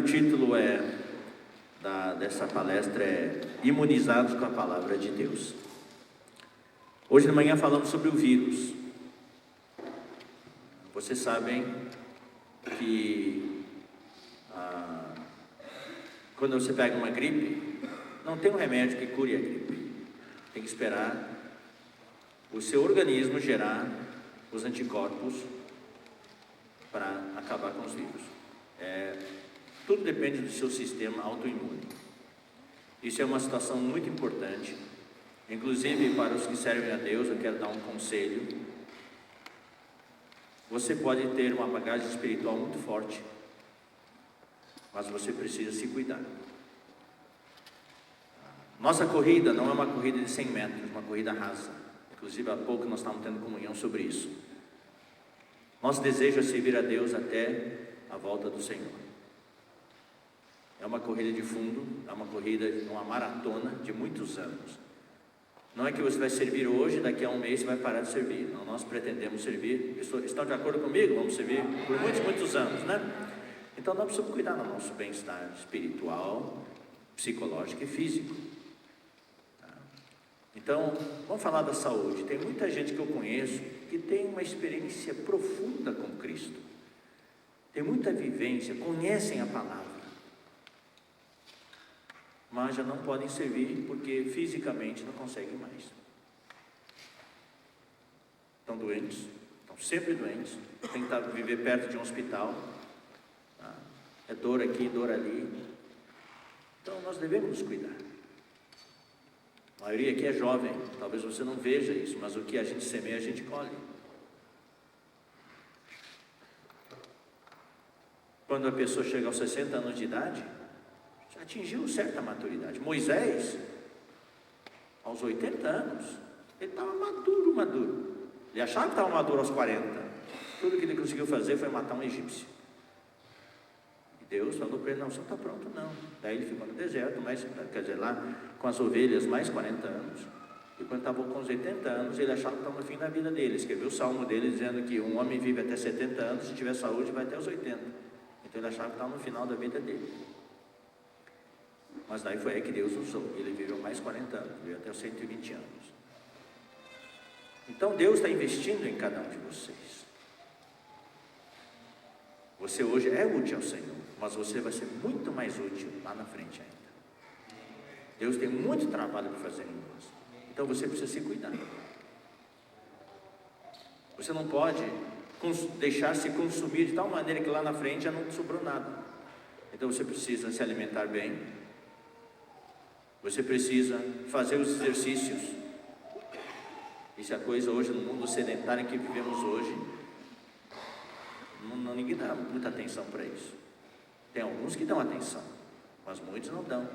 título dessa palestra é Imunizados com a Palavra de Deus. Hoje de manhã falamos sobre o vírus. Vocês sabem que quando você pega uma gripe, não tem um remédio que cure a gripe. Tem que esperar o seu organismo gerar os anticorpos para acabar com os vírus. Tudo depende do seu sistema autoimune. Isso é uma situação muito importante. Inclusive para os que servem a Deus, eu quero dar um conselho. Você pode ter uma bagagem espiritual muito forte, mas você precisa se cuidar. Nossa corrida não é uma corrida de 100 metros, uma corrida rasa. Inclusive há pouco nós estávamos tendo comunhão sobre isso. Nosso desejo é servir a Deus até a volta do Senhor. É uma corrida de fundo, é uma corrida, uma maratona de muitos anos. Não é que você vai servir hoje, daqui a um mês você vai parar de servir. Não, nós pretendemos servir. Estão de acordo comigo? Vamos servir por muitos anos, né? Então nós precisamos cuidar do nosso bem-estar espiritual, psicológico e físico. Então, vamos falar da saúde. Tem muita gente que eu conheço que tem uma experiência profunda com Cristo. Tem muita vivência, conhecem a palavra. Mas já não podem servir porque fisicamente não conseguem mais. Estão doentes, estão sempre doentes, tem que viver perto de um hospital. É dor aqui, dor ali. Então nós devemos nos cuidar. A maioria aqui é jovem, talvez você não veja isso, mas o que a gente semeia, a gente colhe. Quando a pessoa chega aos 60 anos de idade, já atingiu certa maturidade. Moisés, aos 80 anos, ele estava maduro. Ele achava que estava maduro aos 40. Tudo que ele conseguiu fazer foi matar um egípcio. E Deus falou para ele: não, você não está pronto não. Daí ele ficou no deserto, lá com as ovelhas, mais 40 anos. E quando estava com os 80 anos, ele achava que estava no fim da vida dele. Escreveu o salmo dele dizendo que um homem vive até 70 anos, se tiver saúde vai até os 80. Então ele achava que estava no final da vida dele. Mas daí foi aí que Deus usou. Ele viveu mais 40 anos, viveu até os 120 anos. Então Deus está investindo em cada um de vocês. Você hoje é útil ao Senhor, mas você vai ser muito mais útil lá na frente ainda. Deus tem muito trabalho para fazer em nós. Então você precisa se cuidar. Você não pode deixar se consumir de tal maneira que lá na frente já não sobrou nada. Então você precisa se alimentar bem. Você precisa fazer os exercícios. Isso é a coisa hoje no mundo sedentário em que vivemos hoje. Ninguém dá muita atenção para isso. Tem alguns que dão atenção, mas muitos não dão.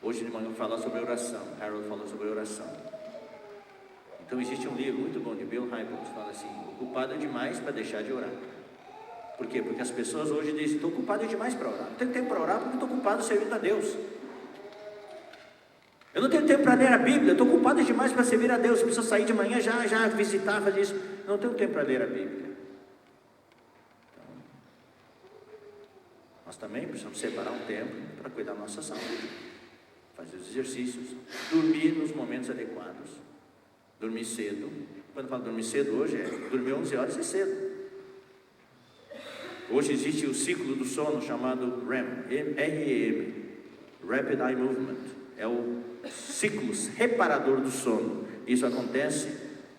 Hoje de manhã eu vou falar sobre oração. Harold falou sobre oração. Então existe um livro muito bom de Bill Hybels que fala assim: ocupado demais para deixar de orar. Por quê? Porque as pessoas hoje dizem: estou ocupado demais para orar. Não tenho tempo para orar porque estou ocupado servindo a Deus. Eu não tenho tempo para ler a Bíblia, estou ocupado demais para servir a Deus. Preciso sair de manhã já visitar, fazer isso. Não tenho tempo para ler a Bíblia. Então, nós também precisamos separar um tempo para cuidar da nossa saúde, fazer os exercícios, dormir nos momentos adequados, dormir cedo. Quando eu falo dormir cedo hoje, dormir 11 horas é cedo. Hoje existe o ciclo do sono chamado REM, R-E-M, Rapid Eye Movement. É o ciclo reparador do sono. Isso acontece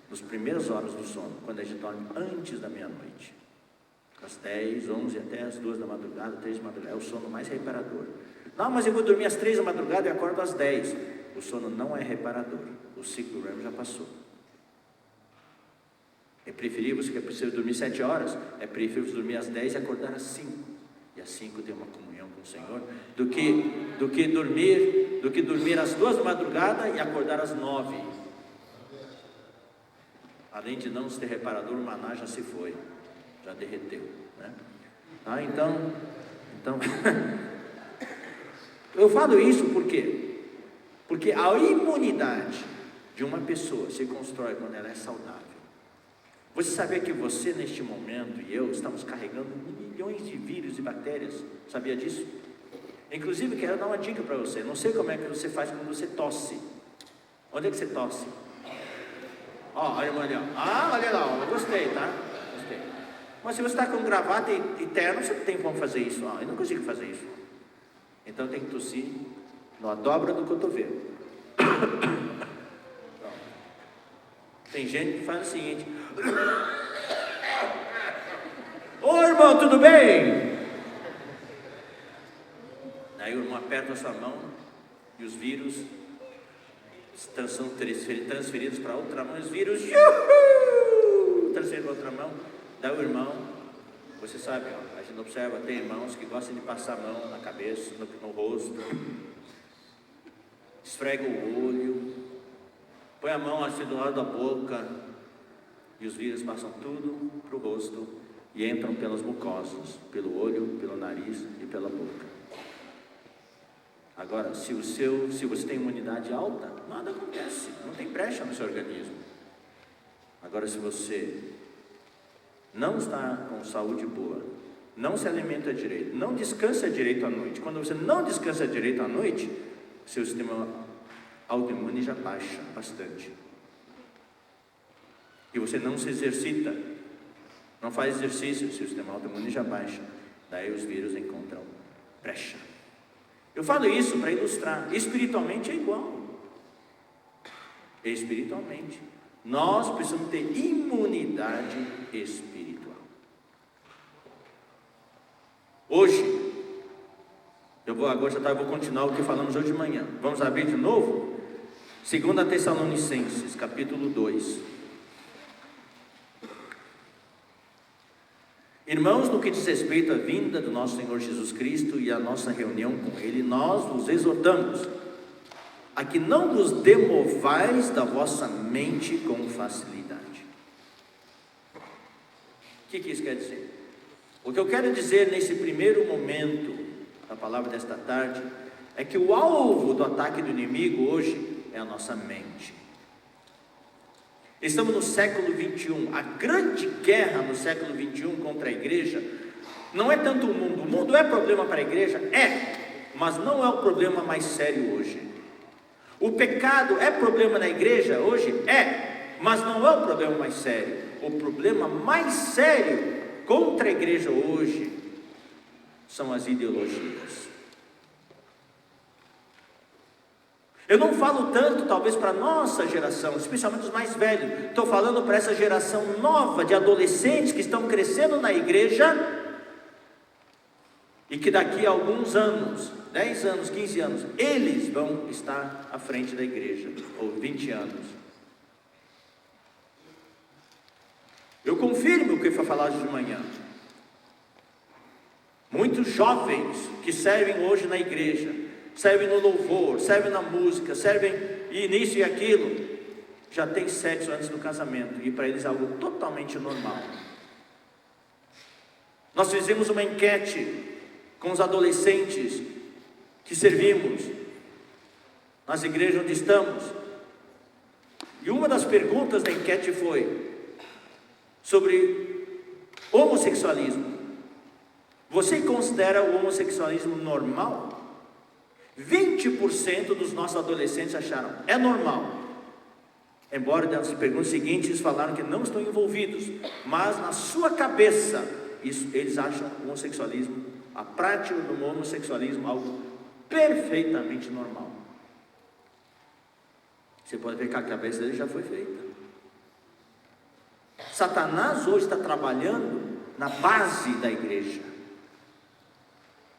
nas primeiras horas do sono, quando a gente dorme antes da meia-noite. Às 10, 11, até as 2 da madrugada, 3 da madrugada. É o sono mais reparador. Não, mas eu vou dormir às 3 da madrugada e acordo às 10. O sono não é reparador. O ciclo REM já passou. É preferível, você quer precisar dormir 7 horas, é preferível dormir às 10 e acordar às 5. E às 5 ter uma comunhão com o Senhor, do que dormir às 2 da madrugada e acordar às 9. Além de não ser reparador, o maná já se foi, já derreteu, né? Então eu falo isso por quê? Porque a imunidade de uma pessoa se constrói quando ela é saudável. Você sabia que você, neste momento, e eu, estamos carregando milhões de vírus e bactérias? Sabia disso? Inclusive, quero dar uma dica para você. Não sei como é que você faz quando você tosse. Onde é que você tosse? Ó, olha, olha. Ah, olha lá, eu gostei, tá? Gostei. Mas se você está com gravata e terno, você não tem como fazer isso. Eu não consigo fazer isso. Então tem que tossir na dobra do cotovelo. Tem gente que faz o seguinte: ô irmão, tudo bem? Aí o irmão aperta a sua mão e os vírus são transferidos para outra mão. Os vírus transferidos para outra mão. Daí o irmão, você sabe, ó, a gente observa, tem irmãos que gostam de passar a mão na cabeça, no rosto, esfrega o olho, põe a mão assim do lado da boca, e os vírus passam tudo para o rosto e entram pelas mucosas, pelo olho, pelo nariz e pela boca. Agora, se você tem imunidade alta, nada acontece, não tem brecha no seu organismo. Agora, se você não está com saúde boa, não se alimenta direito, não descansa direito à noite, quando você não descansa direito à noite, seu sistema autoimune já baixa bastante. E você não se exercita, não faz exercício, seu sistema autoimune já baixa. Daí os vírus encontram brecha. Eu falo isso para ilustrar. Espiritualmente é igual. Espiritualmente, nós precisamos ter imunidade espiritual. Hoje, eu vou continuar o que falamos hoje de manhã. Vamos abrir de novo? 2 Tessalonicenses, capítulo 2. Irmãos, no que diz respeito à vinda do nosso Senhor Jesus Cristo e à nossa reunião com Ele, nós vos exortamos a que não vos demovais da vossa mente com facilidade. O que isso quer dizer? O que eu quero dizer nesse primeiro momento da palavra desta tarde é que o alvo do ataque do inimigo hoje é a nossa mente. Estamos no século 21, a grande guerra no século 21 contra a igreja não é tanto o mundo é problema para a igreja? É, mas não é o problema mais sério hoje. O pecado é problema na igreja hoje? É, mas não é o problema mais sério. O problema mais sério contra a igreja hoje são as ideologias. Eu não falo tanto, talvez, para a nossa geração, especialmente os mais velhos. Estou falando para essa geração nova de adolescentes que estão crescendo na igreja e que daqui a alguns anos, 10 anos, 15 anos, eles vão estar à frente da igreja, ou 20 anos. Eu confirmo o que foi falado hoje de manhã. Muitos jovens que servem hoje na igreja, servem no louvor, servem na música, servem nisso e aquilo, já tem sexo antes do casamento, e para eles é algo totalmente normal. Nós fizemos uma enquete com os adolescentes que servimos nas igrejas onde estamos, e uma das perguntas da enquete foi sobre homossexualismo. Você considera o homossexualismo normal? 20% dos nossos adolescentes acharam, é normal. Embora nas perguntas seguintes eles falaram que não estão envolvidos, mas na sua cabeça, eles acham o homossexualismo, a prática do homossexualismo, algo perfeitamente normal. Você pode ver que a cabeça dele já foi feita. Satanás hoje está trabalhando na base da igreja.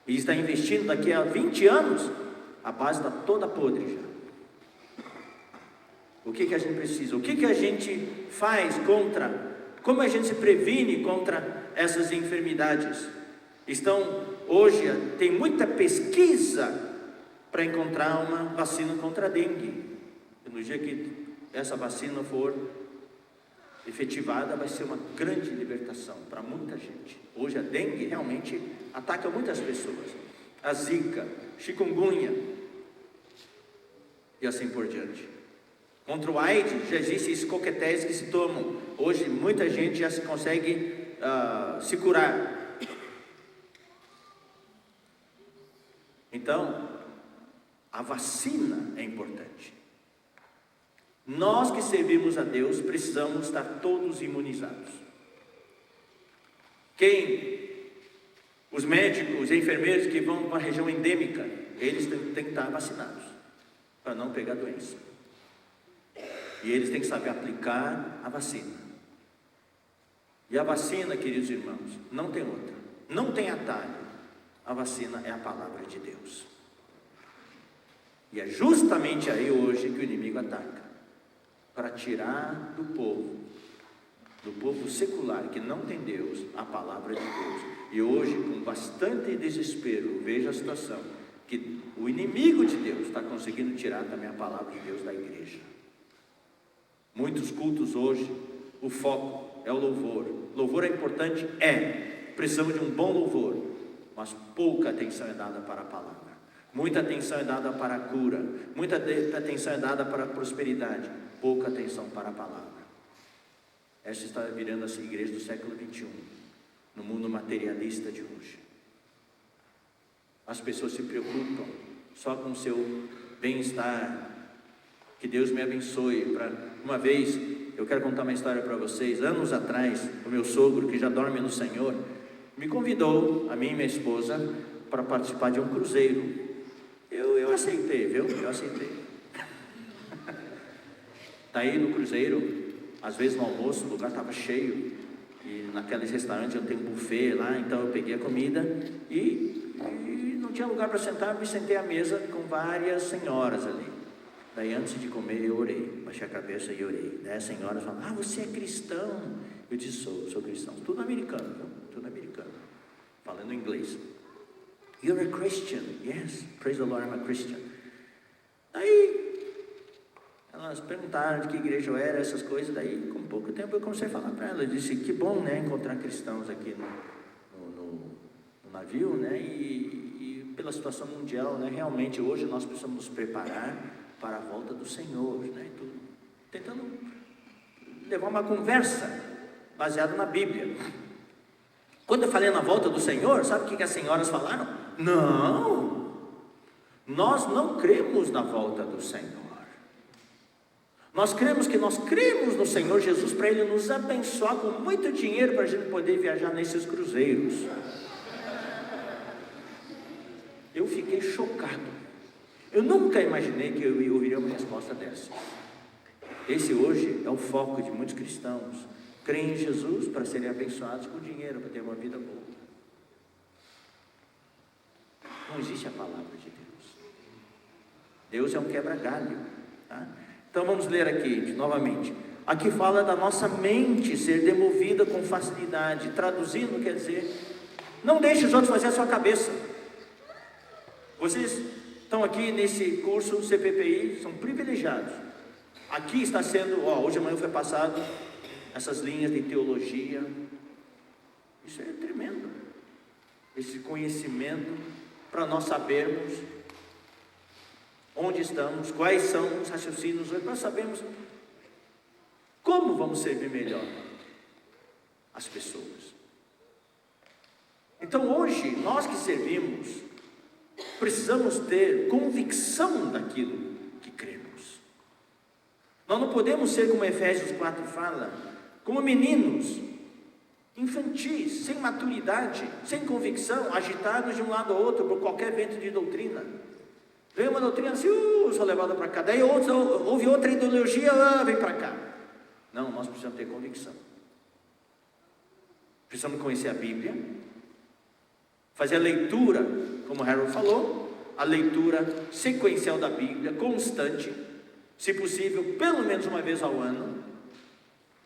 E está investindo daqui a 20 anos, a base está toda podre já. O que a gente precisa? O que a gente faz como a gente se previne contra essas enfermidades? Hoje tem muita pesquisa para encontrar uma vacina contra a dengue. E no dia que essa vacina for efetivada, vai ser uma grande libertação para muita gente. Hoje a dengue realmente ataca muitas pessoas. A zika, chikungunya e assim por diante. Contra o AIDS, já existem esses coquetéis que se tomam. Hoje, muita gente já se consegue se curar. Então, a vacina é importante. Nós que servimos a Deus, precisamos estar todos imunizados. Os médicos, os enfermeiros que vão para uma região endêmica, eles têm que estar vacinados, para não pegar doença. E eles têm que saber aplicar a vacina. E a vacina, queridos irmãos, não tem outra, não tem atalho. A vacina é a palavra de Deus. E é justamente aí hoje que o inimigo ataca, para tirar do povo secular, que não tem Deus, a palavra de Deus. E hoje, com bastante desespero, vejo a situação, que o inimigo de Deus está conseguindo tirar também a palavra de Deus da igreja. Muitos cultos hoje, o foco é o louvor. Louvor é importante? Precisamos de um bom louvor, mas pouca atenção é dada para a palavra. Muita atenção é dada para a cura, muita atenção é dada para a prosperidade, pouca atenção para a palavra. Essa está virando a igreja do século 21, no mundo materialista de hoje. As pessoas se preocupam só com o seu bem-estar. Que Deus me abençoe. Uma vez, eu quero contar uma história para vocês. Anos atrás, o meu sogro, que já dorme no Senhor, me convidou, a mim e minha esposa, para participar de um cruzeiro. Eu aceitei, viu? Eu aceitei. Daí no cruzeiro, às vezes no almoço, o lugar estava cheio, e naqueles restaurantes eu tenho um buffet lá, então eu peguei a comida e não tinha lugar para sentar, eu me sentei à mesa com várias senhoras ali. Daí antes de comer eu orei, baixei a cabeça e orei. Daí as senhoras falaram: você é cristão? Eu disse: sou cristão. Tudo americano, viu? Tudo americano, falando inglês. You're a Christian? Yes, praise the Lord, I'm a Christian. Aí elas perguntaram de que igreja eu era, essas coisas. Daí com pouco tempo eu comecei a falar para elas. Eu disse: que bom, né, encontrar cristãos aqui no navio, né, e pela situação mundial, né, realmente hoje nós precisamos nos preparar para a volta do Senhor, né, e tudo, tentando levar uma conversa baseada na Bíblia. Quando eu falei na volta do Senhor, sabe o que as senhoras falaram? Não, nós não cremos na volta do Senhor. Nós cremos no Senhor Jesus para Ele nos abençoar com muito dinheiro para a gente poder viajar nesses cruzeiros. Eu fiquei chocado. Eu nunca imaginei que eu ouviria uma resposta dessa. Esse hoje é o foco de muitos cristãos. Creem em Jesus para serem abençoados com dinheiro, para ter uma vida boa. Não existe a palavra de Deus. Deus é um quebra-galho, tá? Então vamos ler aqui novamente. Aqui fala da nossa mente ser demovida com facilidade. Traduzindo quer dizer: não deixe os outros fazer a sua cabeça. Vocês estão aqui nesse curso CPPI, são privilegiados. Aqui está sendo, hoje de manhã foi passado essas linhas de teologia. Isso é tremendo. Esse conhecimento para nós sabermos onde estamos, quais são os raciocínios, para sabermos como vamos servir melhor as pessoas. Então hoje, nós que servimos, precisamos ter convicção daquilo que cremos. Nós não podemos ser, como Efésios 4 fala, como meninos infantis, sem maturidade, sem convicção, agitados de um lado ao outro por qualquer vento de doutrina. Vem uma doutrina assim, sou levado para cá. Daí houve outra ideologia, vem para cá. Não, nós precisamos ter convicção. Precisamos conhecer a Bíblia, fazer a leitura, como Harold falou, a leitura sequencial da Bíblia, constante, se possível, pelo menos uma vez ao ano.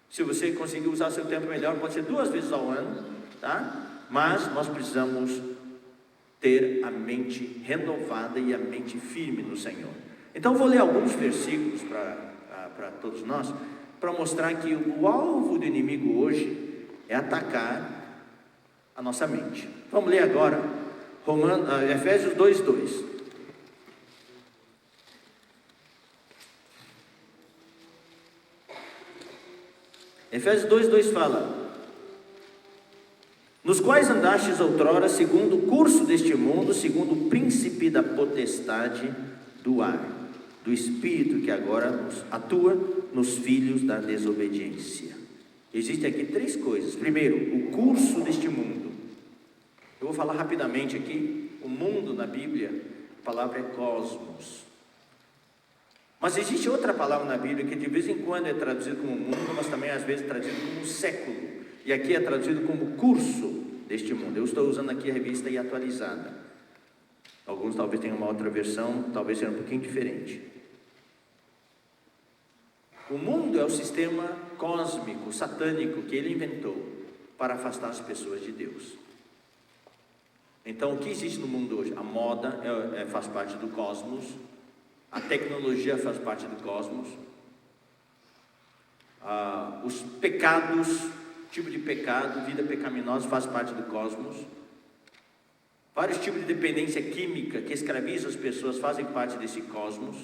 Se você conseguir usar seu tempo melhor, pode ser 2 vezes ao ano, tá? Mas nós precisamos ter a mente renovada e a mente firme no Senhor. Então vou ler alguns versículos para todos nós, para mostrar que o alvo do inimigo hoje é atacar a nossa mente. Vamos ler agora Efésios 2:2. Efésios 2:2 fala: nos quais andastes outrora, segundo o curso deste mundo, segundo o príncipe da potestade do ar, do espírito que agora atua nos filhos da desobediência. Existem aqui três coisas. Primeiro, o curso deste mundo. Eu vou falar rapidamente aqui. O mundo na Bíblia, a palavra é cosmos. Mas existe outra palavra na Bíblia que de vez em quando é traduzido como mundo, mas também às vezes é traduzido como século. E aqui é traduzido como curso deste mundo. Eu estou usando aqui a revista e atualizada. Alguns talvez tenham uma outra versão, talvez seja um pouquinho diferente. O mundo é o sistema cósmico, satânico, que ele inventou para afastar as pessoas de Deus. Então, o que existe no mundo hoje? A moda faz parte do cosmos, a tecnologia faz parte do cosmos, os pecados, tipo de pecado, vida pecaminosa faz parte do cosmos, vários tipos de dependência química que escraviza as pessoas fazem parte desse cosmos.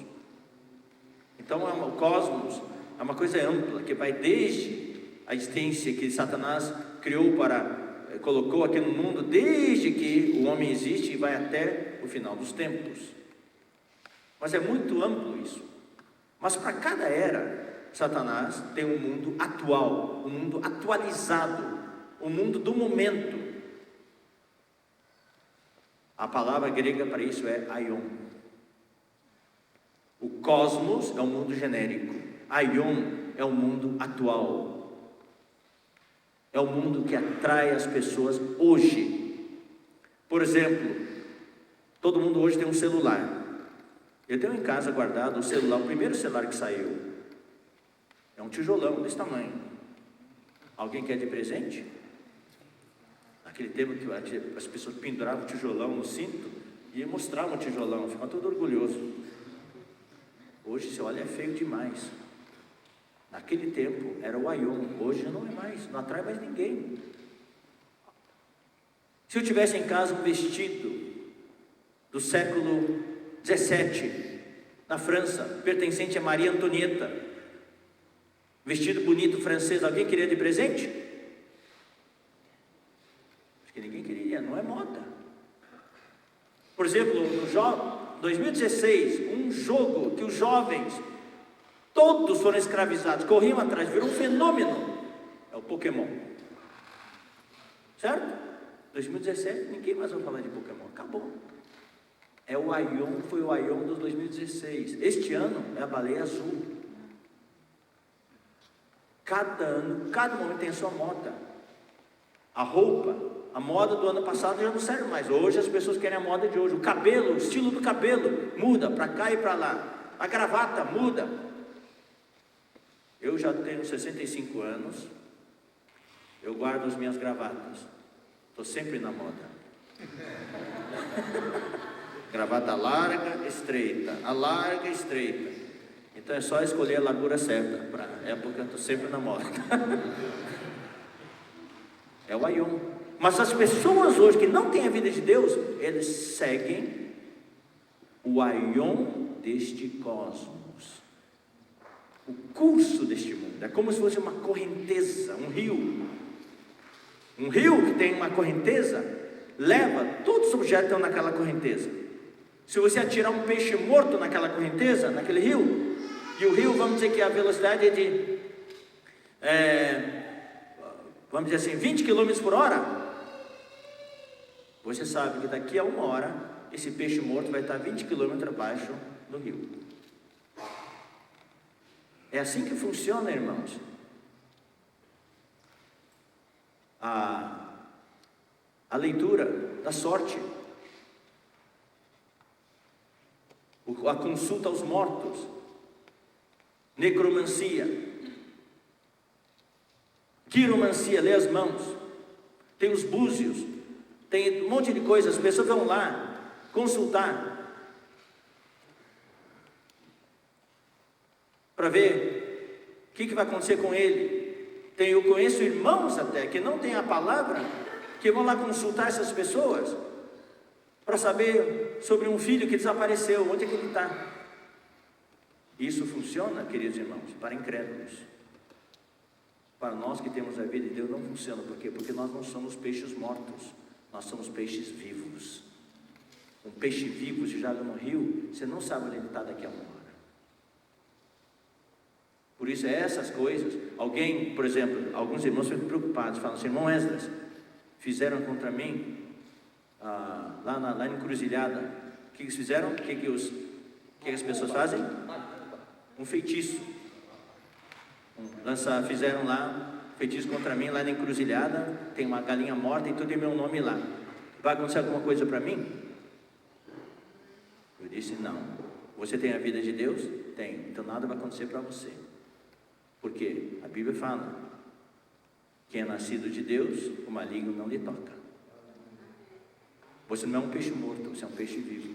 Então, o cosmos é uma coisa ampla, que vai desde a existência que Satanás colocou aqui no mundo, desde que o homem existe, e vai até o final dos tempos. Mas é muito amplo isso. Mas para cada era, Satanás tem um mundo atual, um mundo atualizado, o mundo do momento. A palavra grega para isso é aion. O cosmos é um mundo genérico, aion é um mundo atual. É o mundo que atrai as pessoas hoje. Por exemplo, todo mundo hoje tem um celular. Eu tenho em casa guardado o celular, o primeiro celular que saiu. É um tijolão desse tamanho. Alguém quer de presente? Naquele tempo que as pessoas penduravam o tijolão no cinto e mostravam o tijolão, ficava todo orgulhoso. Hoje você olha, é feio demais. Naquele tempo era o aion, hoje não é mais, não atrai mais ninguém. Se eu tivesse em casa um vestido do século 17, na França, pertencente a Maria Antonieta, vestido bonito francês, alguém queria de presente? Acho que ninguém queria, não é moda. Por exemplo, no 2016, um jogo que os jovens todos foram escravizados, corriam atrás, virou um fenômeno, é o Pokémon, certo? 2017, ninguém mais vai falar de Pokémon, acabou. É o aion, foi o aion dos 2016. Este ano é a baleia azul. Cada ano, cada momento tem a sua moda. A roupa, a moda do ano passado já não serve mais. Hoje as pessoas querem a moda de hoje. O cabelo, o estilo do cabelo muda para cá e para lá. A gravata muda. Eu já tenho 65 anos. Eu guardo as minhas gravatas. Estou sempre na moda. Gravata larga, estreita, a larga, estreita. Então é só escolher a largura certa. Para a época eu estou sempre na moda. É o aion. Mas as pessoas hoje que não têm a vida de Deus, eles seguem o aion deste cosmos, o curso deste mundo. É como se fosse uma correnteza, um rio. Um rio que tem uma correnteza leva todos os objetos que estão naquela correnteza. Se você atirar um peixe morto naquela correnteza, naquele rio, e o rio, vamos dizer que a velocidade é de, vamos dizer assim, 20 km por hora, você sabe que daqui a 1 hora, esse peixe morto vai estar 20 km abaixo do rio. É assim que funciona, irmãos. A leitura da sorte, a consulta aos mortos, necromancia, quiromancia, lê as mãos, tem os búzios, tem um monte de coisas. As pessoas vão lá consultar para ver o que vai acontecer com ele. Eu conheço irmãos até que não têm a palavra, que vão lá consultar essas pessoas para saber sobre um filho que desapareceu, onde é que ele está. Isso funciona, queridos irmãos, para incrédulos. para nós que temos a vida de Deus não funciona. Por quê? Porque nós não somos peixes mortos, nós somos peixes vivos. Um peixe vivo se joga no rio, você não sabe onde ele está daqui a uma hora. Por isso, essas coisas, alguém, por exemplo, alguns irmãos ficam preocupados, falam assim: irmão Esdras, fizeram contra mim, lá na encruzilhada, o que eles fizeram? O que as pessoas fazem? Um feitiço. Fizeram lá feitiço contra mim, lá na encruzilhada, tem uma galinha morta e tudo tem meu nome lá. Vai acontecer alguma coisa para mim? Eu disse: não. Você tem a vida de Deus? Tem. Então nada vai acontecer para você. Porque a Bíblia fala: quem é nascido de Deus, o maligno não lhe toca. Você não é um peixe morto, você é um peixe vivo.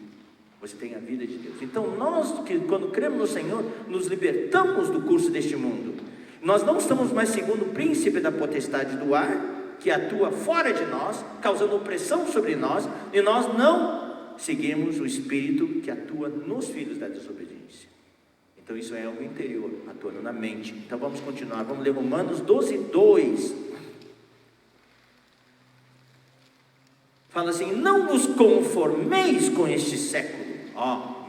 Você tem a vida de Deus. Então nós, quando cremos no Senhor, nos libertamos do curso deste mundo. Nós não estamos mais segundo o príncipe da potestade do ar, que atua fora de nós, causando opressão sobre nós, e nós não seguimos o espírito que atua nos filhos da desobediência. Então isso é algo interior, atuando na mente. Então vamos continuar, vamos ler Romanos 12:2. Fala assim: não vos conformeis com este século.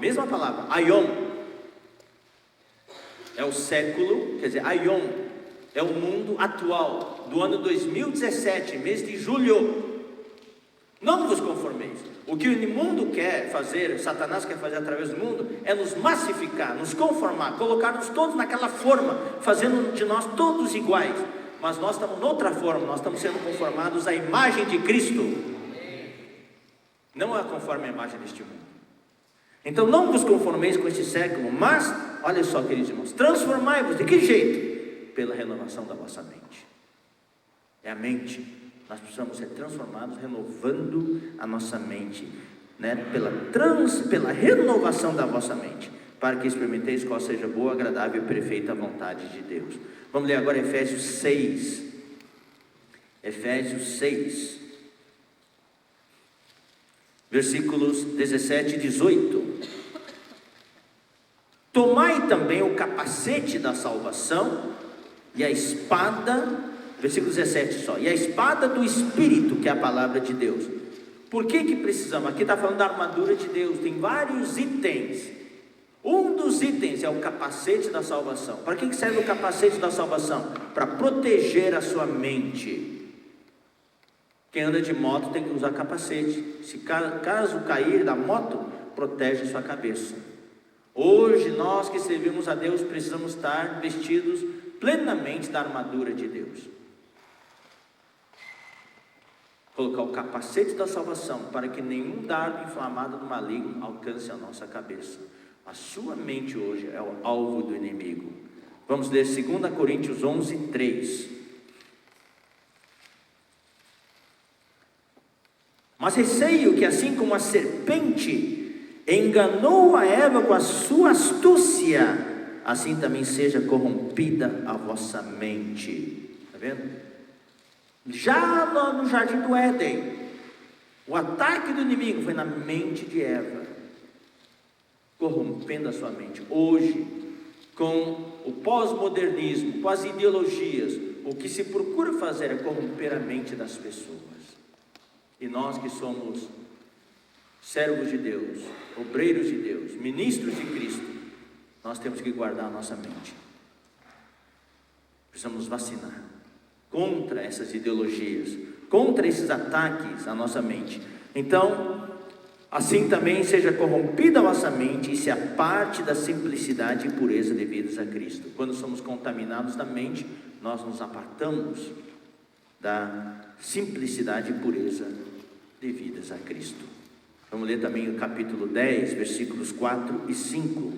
Mesma palavra, aion. É o século, quer dizer, aion é o mundo atual, do ano 2017, mês de julho. Não vos conformeis. O que o mundo quer fazer, Satanás quer fazer através do mundo, é nos massificar, nos conformar, colocar-nos todos naquela forma, fazendo de nós todos iguais. Mas nós estamos noutra forma, nós estamos sendo conformados à imagem de Cristo, não é conforme a imagem deste mundo. Então não vos conformeis com este século, mas, olha só, queridos irmãos, transformai-vos. De que jeito? Pela renovação da vossa mente. É a mente. Nós precisamos ser transformados, renovando a nossa mente, né? Pela renovação da vossa mente, para que experimenteis qual seja boa, agradável e perfeita vontade de Deus. Vamos ler agora Efésios 6. Efésios 6, versículos 17 e 18. Tomai também o capacete da salvação e a espada, versículo 17 só, e a espada do Espírito, que é a palavra de Deus. Por que precisamos? Aqui está falando da armadura de Deus, tem vários itens. Um dos itens é o capacete da salvação. Para que serve o capacete da salvação? Para proteger a sua mente. Quem anda de moto tem que usar capacete. Se caso cair da moto, protege sua cabeça. Hoje nós que servimos a Deus precisamos estar vestidos plenamente da armadura de Deus. Colocar o capacete da salvação para que nenhum dardo inflamado do maligno alcance a nossa cabeça. A sua mente hoje é o alvo do inimigo. Vamos ler 2 Coríntios 11:3. Mas receio que, assim como a serpente enganou a Eva com a sua astúcia, assim também seja corrompida a vossa mente. Está vendo? Já no jardim do Éden, o ataque do inimigo foi na mente de Eva, corrompendo a sua mente. Hoje, com o pós-modernismo, com as ideologias, o que se procura fazer é corromper a mente das pessoas. E nós que somos servos de Deus, obreiros de Deus, ministros de Cristo, nós temos que guardar a nossa mente. Precisamos nos vacinar contra essas ideologias, contra esses ataques à nossa mente. Então, assim também seja corrompida a vossa mente e se aparte da simplicidade e pureza devidas a Cristo. Quando somos contaminados da mente, nós nos apartamos da simplicidade e pureza devidas a Cristo. Vamos ler também o capítulo 10, versículos 4 e 5.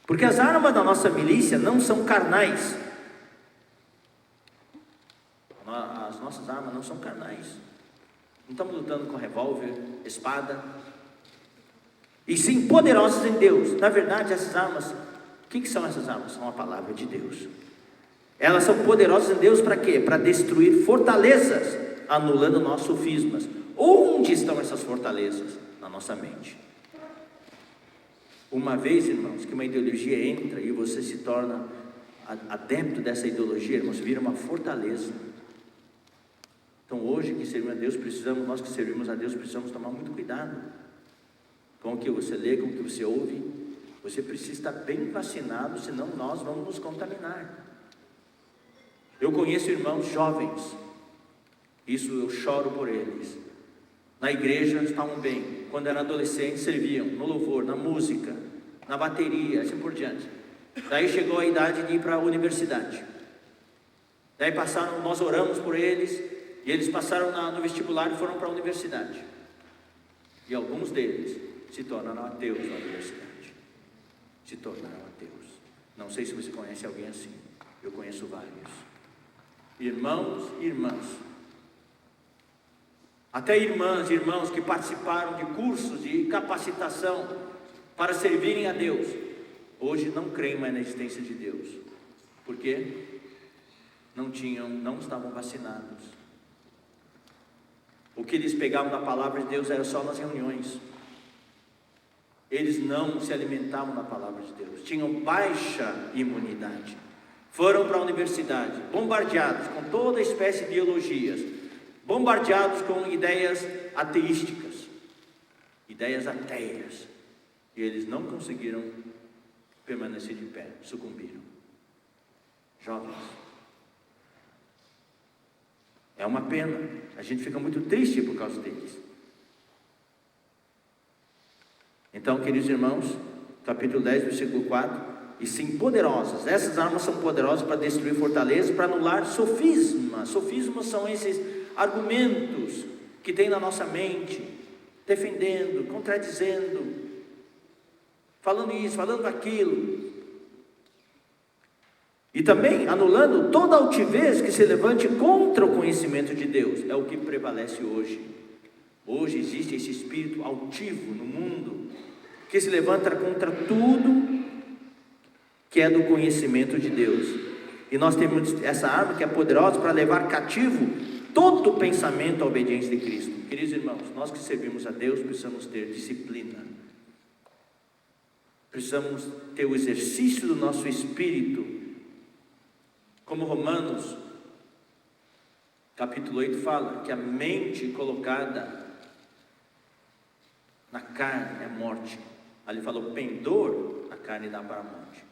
Porque as armas da nossa milícia não são carnais. As nossas armas não são carnais. Não estamos lutando com revólver, espada, e sim poderosas em Deus. Na verdade, essas armas, o que são essas armas? São a palavra de Deus. Elas são poderosas em Deus para quê? Para destruir fortalezas, anulando nossos sofismas. Onde estão essas fortalezas? Na nossa mente. Uma vez, irmãos, que uma ideologia entra e você se torna adepto dessa ideologia, irmãos, vira uma fortaleza. Então hoje que servimos a Deus, nós que servimos a Deus, precisamos tomar muito cuidado com o que você lê, com o que você ouve. Você precisa estar bem vacinado, senão nós vamos nos contaminar. Eu conheço irmãos jovens, isso eu choro por eles. Na igreja estavam bem, quando eram adolescentes serviam no louvor, na música, na bateria, assim por diante. Daí chegou a idade de ir para a universidade. Daí passaram, nós oramos por eles, e eles passaram no vestibular e foram para a universidade. E alguns deles se tornaram ateus na universidade. Se tornaram ateus. Não sei se você conhece alguém assim. Eu conheço vários. Irmãos e irmãs. Até irmãs e irmãos que participaram de cursos de capacitação para servirem a Deus, hoje não creem mais na existência de Deus. Por quê? Não estavam vacinados. O que eles pegavam da palavra de Deus era só nas reuniões. Eles não se alimentavam da palavra de Deus, tinham baixa imunidade. Foram para a universidade, bombardeados com toda espécie de ideologias, bombardeados com ideias ateísticas, ideias ateias, e eles não conseguiram permanecer de pé, sucumbiram. Jovens, é uma pena, a gente fica muito triste por causa deles. Então, queridos irmãos, capítulo 10, versículo 4, e sim poderosas, essas armas são poderosas para destruir fortalezas, para anular sofismas. Sofismas são esses argumentos que tem na nossa mente, defendendo, contradizendo, falando isso, falando aquilo, e também anulando toda altivez que se levante contra o conhecimento de Deus. É o que prevalece hoje. Hoje existe esse espírito altivo no mundo, que se levanta contra tudo que é do conhecimento de Deus. E nós temos essa arma que é poderosa para levar cativo todo pensamento à obediência de Cristo. Queridos irmãos, nós que servimos a Deus precisamos ter disciplina. Precisamos ter o exercício do nosso espírito. Como Romanos capítulo 8 fala, que a mente colocada na carne é morte. Ali falou pendor, a carne dá para a morte.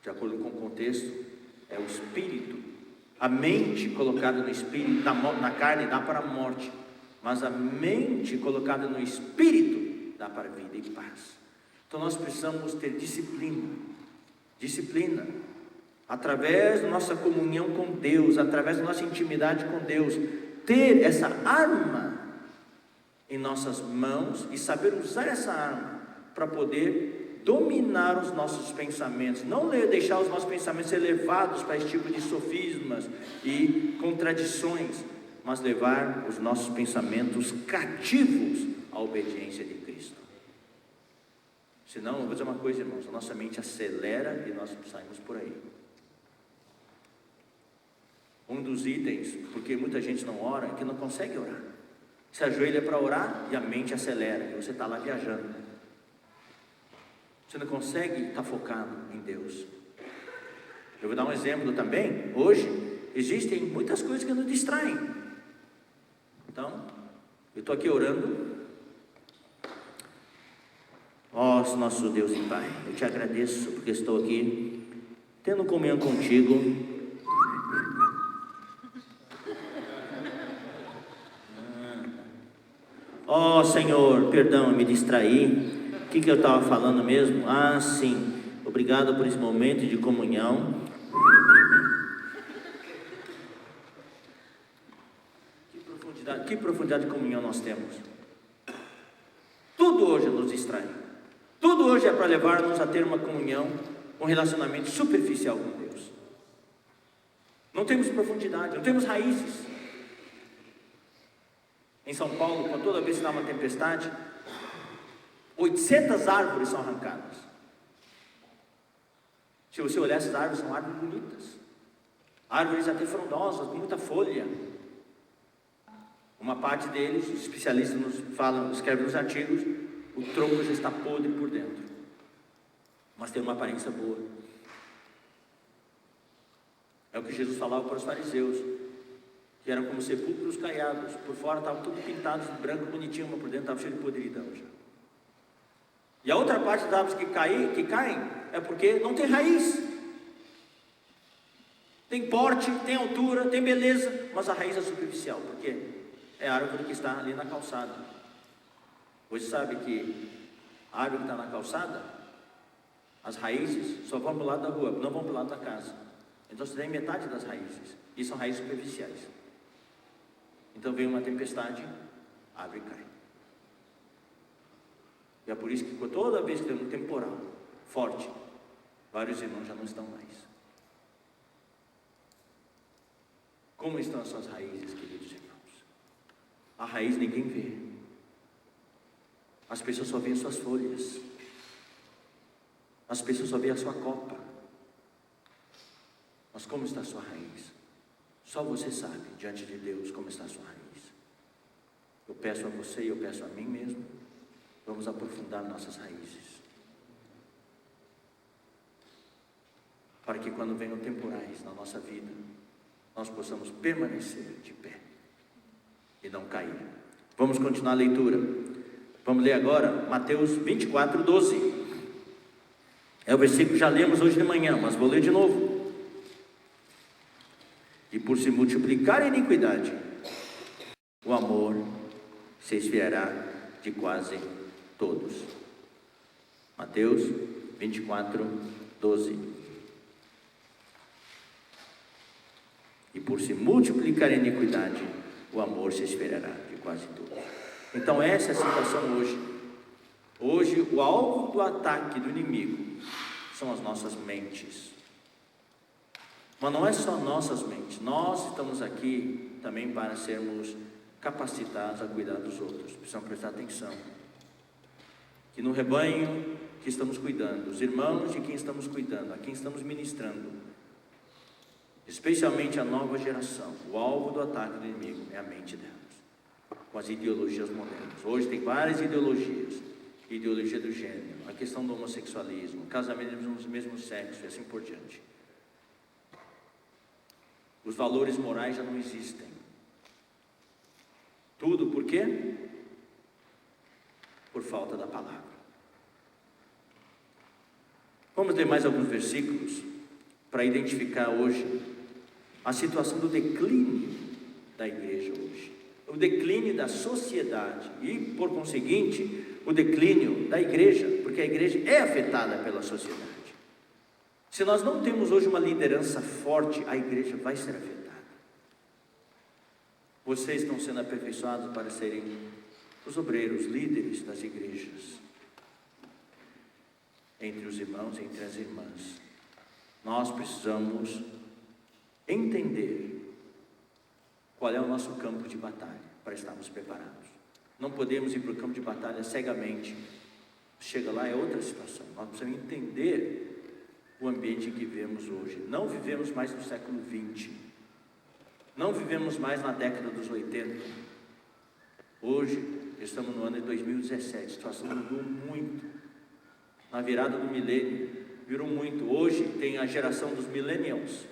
De acordo com o contexto, é o espírito. A mente colocada no espírito, na carne, dá para a morte. Mas a mente colocada no espírito, dá para a vida e paz. Então nós precisamos ter disciplina. Disciplina. Através da nossa comunhão com Deus, através da nossa intimidade com Deus, ter essa arma em nossas mãos e saber usar essa arma para poder dominar os nossos pensamentos, não deixar os nossos pensamentos ser levados para esse tipo de sofismas e contradições, mas levar os nossos pensamentos cativos à obediência de Cristo. Senão, eu vou dizer uma coisa, irmãos, a nossa mente acelera e nós saímos por aí. Um dos itens, porque muita gente não ora, é que não consegue orar. Se ajoelha para orar e a mente acelera, e você está lá viajando. Você não consegue estar focado em Deus. Eu vou dar um exemplo também. Hoje, existem muitas coisas que nos distraem. Então, eu estou aqui orando. Ó nosso Deus e Pai, eu te agradeço porque estou aqui tendo comunhão contigo. Ó Senhor, perdão, eu me distraí. O que eu estava falando mesmo? Ah, sim, obrigado por esse momento de comunhão. Que profundidade de comunhão nós temos. Tudo hoje nos distrai. Tudo hoje é para levar-nos a ter uma comunhão, um relacionamento superficial com Deus. Não temos profundidade, não temos raízes. Em São Paulo, quando toda vez que dá uma tempestade, 800 árvores são arrancadas. Se você olhar essas árvores, são árvores bonitas. Árvores até frondosas, com muita folha. Uma parte deles, os especialistas nos falam, escrevem nos artigos, o tronco já está podre por dentro, mas tem uma aparência boa. É o que Jesus falava para os fariseus, que eram como sepulcros caiados, por fora estavam tudo pintados de branco, bonitinho, mas por dentro estava cheio de podridão já. E a outra parte das árvores que caem é porque não tem raiz. Tem porte, tem altura, tem beleza, mas a raiz é superficial. Por quê? É a árvore que está ali na calçada. Você sabe que a árvore que está na calçada, as raízes só vão para o lado da rua, não vão para o lado da casa. Então você tem metade das raízes, e são raízes superficiais. Então vem uma tempestade, a árvore cai. E é por isso que toda vez que tem um temporal forte, vários irmãos já não estão mais. Como estão as suas raízes, queridos irmãos? A raiz ninguém vê. As pessoas só veem as suas folhas. As pessoas só veem a sua copa. Mas como está a sua raiz? Só você sabe, diante de Deus, como está a sua raiz. Eu peço a você e eu peço a mim mesmo, vamos aprofundar nossas raízes. Para que quando venham temporais na nossa vida, nós possamos permanecer de pé e não cair. Vamos continuar a leitura. Vamos ler agora Mateus 24, 12. É o versículo que já lemos hoje de manhã, mas vou ler de novo. E por se multiplicar a iniquidade, o amor se esfriará de quase todos. Mateus 24, 12. E por se multiplicar a iniquidade, o amor se esfriará de quase todos. Então essa é a situação hoje. Hoje o alvo do ataque do inimigo são as nossas mentes. Mas não é só nossas mentes. Nós estamos aqui também para sermos capacitados a cuidar dos outros. Precisamos prestar atenção. Que no rebanho que estamos cuidando, os irmãos de quem estamos cuidando, a quem estamos ministrando, especialmente a nova geração, o alvo do ataque do inimigo é a mente delas, com as ideologias modernas. Hoje tem várias ideologias. Ideologia do gênero, a questão do homossexualismo, casamento do mesmo sexo e assim por diante. Os valores morais já não existem. Tudo por quê? Por falta da palavra. Vamos ler mais alguns versículos para identificar hoje a situação do declínio da igreja hoje, o declínio da sociedade e, por conseguinte, o declínio da igreja, porque a igreja é afetada pela sociedade. Se nós não temos hoje uma liderança forte, a igreja vai ser afetada. Vocês estão sendo aperfeiçoados para serem os obreiros, líderes das igrejas, entre os irmãos, entre as irmãs. Nós precisamos entender qual é o nosso campo de batalha, para estarmos preparados. Não podemos ir para o campo de batalha cegamente. Chega lá, é outra situação. Nós precisamos entender o ambiente em que vivemos hoje. Não vivemos mais no século 20. Não vivemos mais na década dos 80. Hoje, estamos no ano de 2017. A situação mudou muito. Na virada do milênio, virou muito. Hoje tem a geração dos millennials.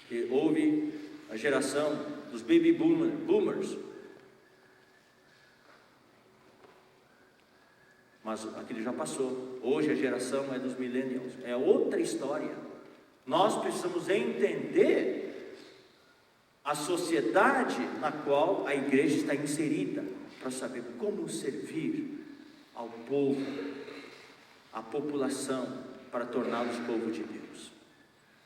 Que houve a geração dos baby boomers. Mas aquilo já passou. Hoje a geração é dos millennials. É outra história. Nós precisamos entender a sociedade na qual a igreja está inserida, para saber como servir ao povo, à população, para torná-los povo de Deus.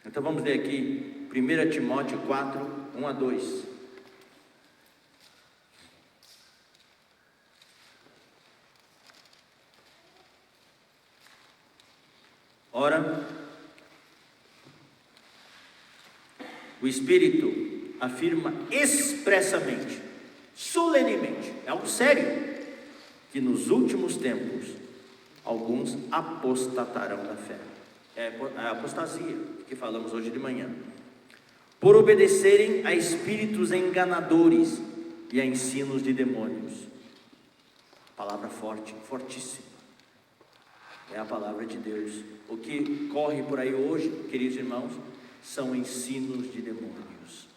Então vamos ler aqui 1 Timóteo 4, 1 a 2. Ora, o Espírito afirma expressamente, solenemente, é algo sério, que nos últimos tempos alguns apostatarão da fé. É a apostasia que falamos hoje de manhã, por obedecerem a espíritos enganadores e a ensinos de demônios. Palavra forte, fortíssima. É a palavra de Deus. O que corre por aí hoje, queridos irmãos, são ensinos de demônios.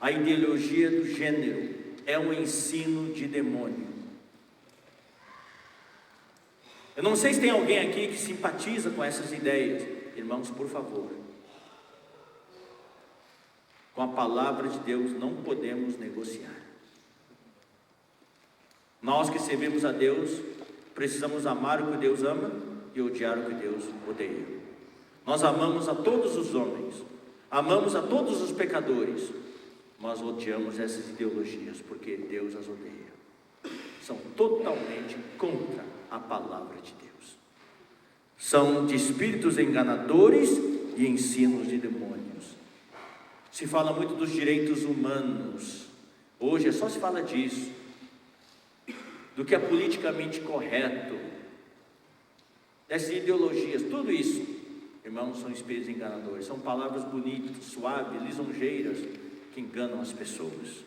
A ideologia do gênero é um ensino de demônio. Eu não sei se tem alguém aqui que simpatiza com essas ideias. Irmãos, por favor, com a palavra de Deus não podemos negociar. Nós que servimos a Deus, precisamos amar o que Deus ama e odiar o que Deus odeia. Nós amamos a todos os homens, amamos a todos os pecadores, mas odiamos essas ideologias porque Deus as odeia. São totalmente contra a palavra de Deus. São de espíritos enganadores e ensinos de demônios. Se fala muito dos direitos humanos. Hoje só se fala disso. Do que é politicamente correto. Dessas ideologias, tudo isso, irmãos, são espíritos enganadores. São palavras bonitas, suaves, lisonjeiras, que enganam as pessoas.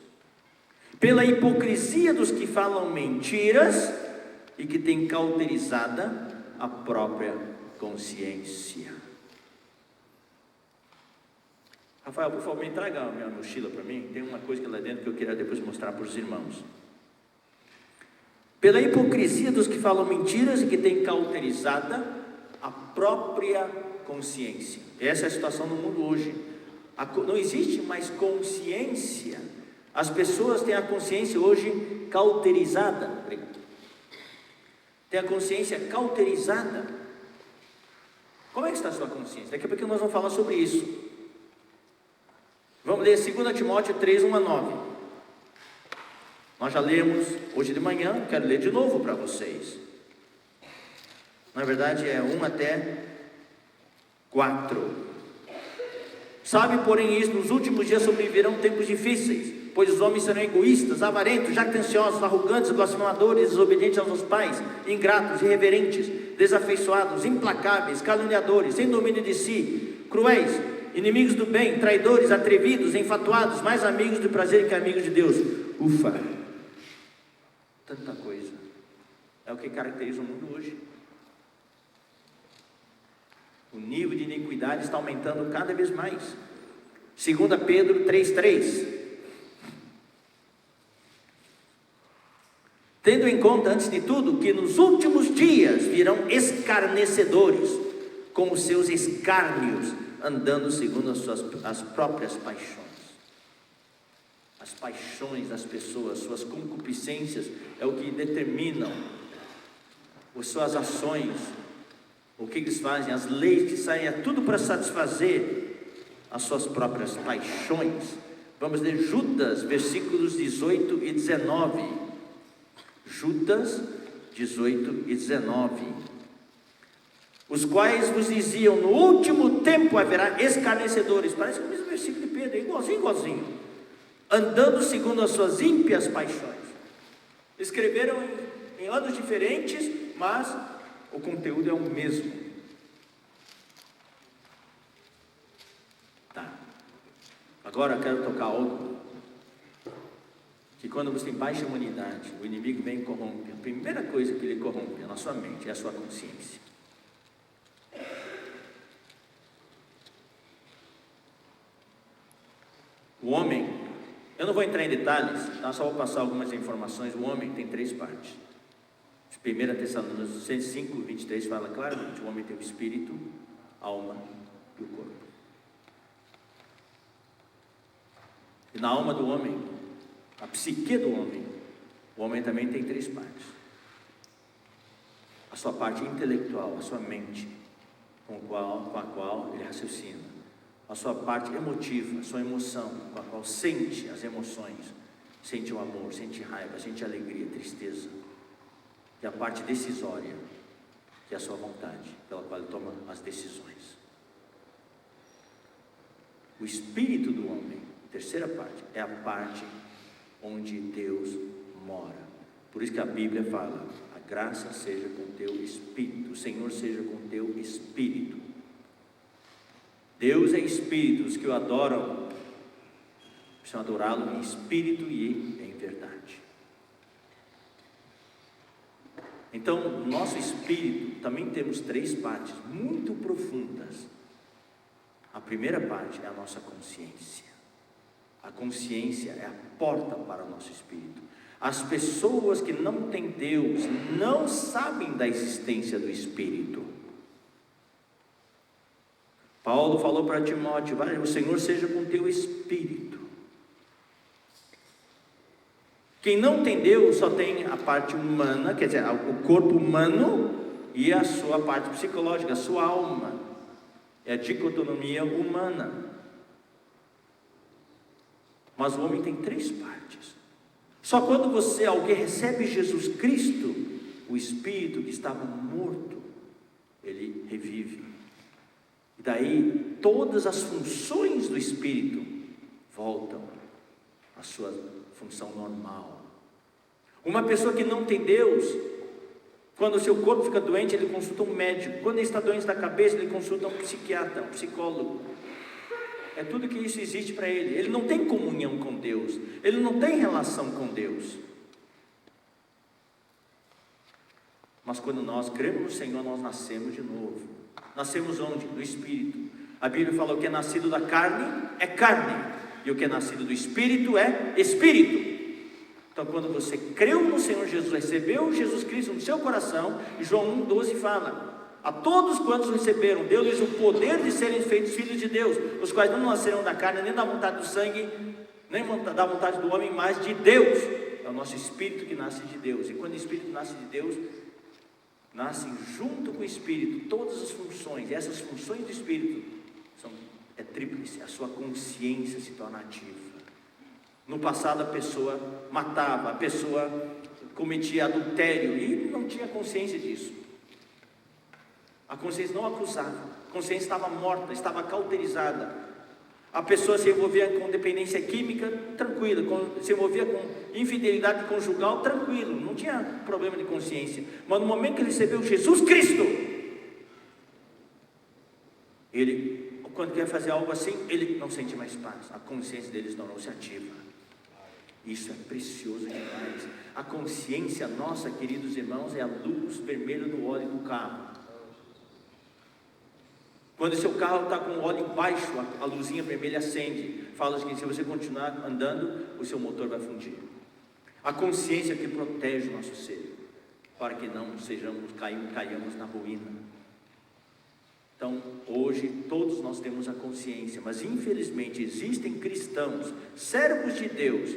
Pela hipocrisia dos que falam mentiras e que têm cauterizada a própria consciência. Rafael, por favor, me traga a minha mochila para mim. Tem uma coisa lá dentro que eu queria depois mostrar para os irmãos. Pela hipocrisia dos que falam mentiras e que têm cauterizada a própria consciência. Essa é a situação no mundo hoje. Não existe mais consciência. As pessoas têm a consciência hoje cauterizada. Tem a consciência cauterizada. Como é que está a sua consciência? Daqui a pouco nós vamos falar sobre isso. Vamos ler 2 Timóteo 3, 1 a 9. Nós já lemos hoje de manhã, quero ler de novo para vocês. Na verdade é 1 até 4. Sabe, porém, isso, nos últimos dias sobreviverão tempos difíceis, pois os homens serão egoístas, avarentos, jactanciosos, arrogantes, blasfemadores, desobedientes aos pais, ingratos, irreverentes, desafeiçoados, implacáveis, caluniadores, sem domínio de si, cruéis, inimigos do bem, traidores, atrevidos, enfatuados, mais amigos do prazer que amigos de Deus. Ufa! Tanta coisa. É o que caracteriza o mundo hoje. O nível de iniquidade está aumentando cada vez mais. 2 Pedro 3,3. Tendo em conta, antes de tudo, que nos últimos dias virão escarnecedores, com os seus escárnios, andando segundo as próprias paixões. As paixões das pessoas, suas concupiscências, é o que determinam as suas ações, o que eles fazem, as leis que saem, é tudo para satisfazer as suas próprias paixões. Vamos ler Judas, versículos 18 e 19. Judas 18 e 19. Os quais vos diziam, no último tempo haverá escarnecedores. Parece que o mesmo versículo de Pedro, igualzinho. Andando segundo as suas ímpias paixões. Escreveram em anos diferentes, mas o conteúdo é o mesmo. Tá. Agora eu quero tocar algo que quando você tem baixa imunidade, o inimigo vem e corrompe. A primeira coisa que ele corrompe na sua mente é a sua consciência. O homem, eu não vou entrar em detalhes, tá? Só vou passar algumas informações. O homem tem 3 partes. 1 Tessalonicenses 5, 23 fala claramente: o homem tem o espírito, a alma e o corpo. E na alma do homem, a psique do homem, o homem também tem 3 partes. A sua parte intelectual, a sua mente, com a qual ele raciocina. A sua parte emotiva, a sua emoção, com a qual sente as emoções, sente o amor, sente raiva, sente alegria, tristeza. E a parte decisória, que é a sua vontade, pela qual ele toma as decisões. O espírito do homem, terceira parte, é a parte onde Deus mora. Por isso que a Bíblia fala: a graça seja com teu espírito, o Senhor seja com teu espírito. Deus é espírito, os que o adoram precisam adorá-lo em espírito e em verdade. Então, no nosso espírito também temos 3 partes muito profundas. A primeira parte é a nossa consciência. A consciência é a porta para o nosso espírito. As pessoas que não têm Deus não sabem da existência do espírito. Paulo falou para Timóteo: o Senhor seja com teu espírito. Quem não tem Deus só tem a parte humana, quer dizer, o corpo humano e a sua parte psicológica, a sua alma. É a dicotomia humana. Mas o homem tem 3 partes. Só quando alguém recebe Jesus Cristo, o espírito que estava morto, ele revive. E daí todas as funções do espírito voltam à sua função normal. Uma pessoa que não tem Deus, quando o seu corpo fica doente, ele consulta um médico. Quando ele está doente da cabeça, ele consulta um psiquiatra, um psicólogo. É tudo que isso existe para ele. Ele não tem comunhão com Deus, ele não tem relação com Deus. Mas quando nós cremos no Senhor, nós nascemos de novo. Nascemos onde? No Espírito. A Bíblia fala: o que é nascido da carne é carne, e o que é nascido do Espírito é Espírito. Então, quando você creu no Senhor Jesus, recebeu Jesus Cristo no seu coração, e João 1,12 fala: a todos quantos receberam, deu-lhes o poder de serem feitos filhos de Deus, os quais não nasceram da carne, nem da vontade do sangue, nem da vontade do homem, mas de Deus. É o nosso espírito que nasce de Deus. E quando o espírito nasce de Deus, nascem junto com o espírito todas as funções. E essas funções do espírito é tríplice. A sua consciência se torna ativa. No passado a pessoa matava, a pessoa cometia adultério e não tinha consciência disso. A consciência não acusava, a consciência estava morta, estava cauterizada. A pessoa se envolvia com dependência química, tranquila, se envolvia com infidelidade conjugal, tranquilo, não tinha problema de consciência. Mas no momento que ele recebeu Jesus Cristo, ele, quando quer fazer algo assim, ele não sente mais paz. A consciência dele tornou-se ativa. Isso é precioso demais. A consciência nossa, queridos irmãos, é a luz vermelha do óleo do carro. Quando o seu carro está com o óleo baixo, a luzinha vermelha acende. Fala que se você continuar andando, o seu motor vai fundir. A consciência que protege o nosso ser, para que não caiamos na ruína. Então, hoje, todos nós temos a consciência, mas infelizmente existem cristãos, servos de Deus,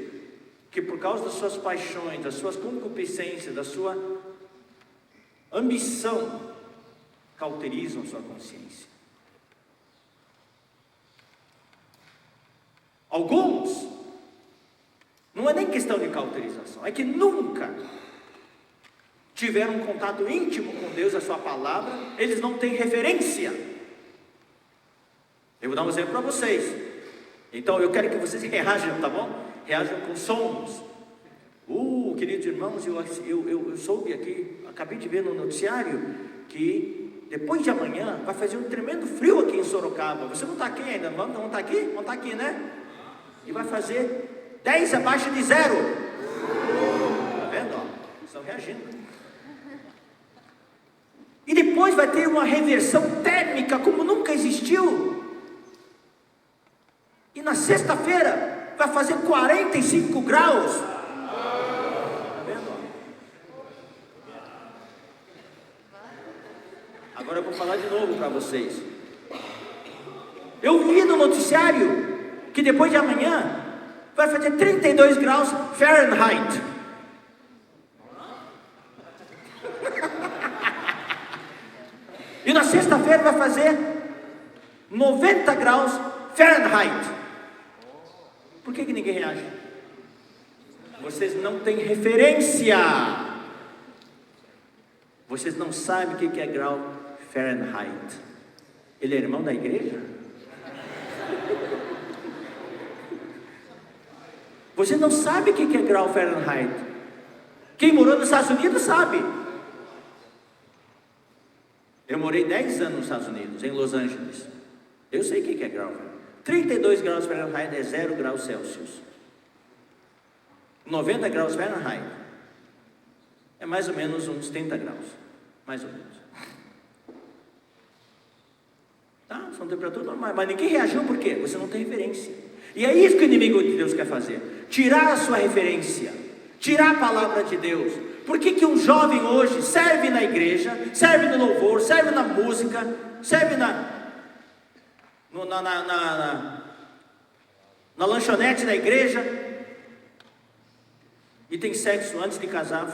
que por causa das suas paixões, das suas concupiscências, da sua ambição, cauterizam a sua consciência. Alguns, não é nem questão de cauterização, é que nunca tiveram um contato íntimo com Deus, a sua palavra, eles não têm referência. Eu vou dar um exemplo para vocês. Então eu quero que vocês reajam, tá bom? Reajam com sons. Queridos irmãos, eu soube aqui, acabei de ver no noticiário, que depois de amanhã vai fazer um tremendo frio aqui em Sorocaba. Você não está aqui ainda? Vamos estar aqui? Vamos estar aqui, né? E vai fazer 10 abaixo de 0. Está vendo? Ó, estão reagindo. E depois vai ter uma reversão térmica como nunca existiu. E na sexta-feira vai fazer 45 graus. Está vendo? Agora eu vou falar de novo para vocês. Eu vi no noticiário que depois de amanhã vai fazer 32 graus Fahrenheit. E na sexta-feira vai fazer 90 graus Fahrenheit. Por que ninguém reage? Vocês não têm referência. Vocês não sabem o que é grau Fahrenheit. Ele é irmão da igreja? Você não sabe o que é grau Fahrenheit. Quem morou nos Estados Unidos sabe. Eu morei 10 anos nos Estados Unidos, em Los Angeles. Eu sei o que é grau Fahrenheit. 32 graus Fahrenheit é 0 graus Celsius. 90 graus Fahrenheit É mais ou menos uns 30 graus, mais ou menos. Tá? São temperaturas normais, mas ninguém reagiu por quê? Você não tem referência. E é isso que o inimigo de Deus quer fazer: tirar a sua referência, tirar a palavra de Deus. Por que um jovem hoje serve na igreja, serve no louvor, serve na música, serve na lanchonete da igreja, e tem sexo antes de casar,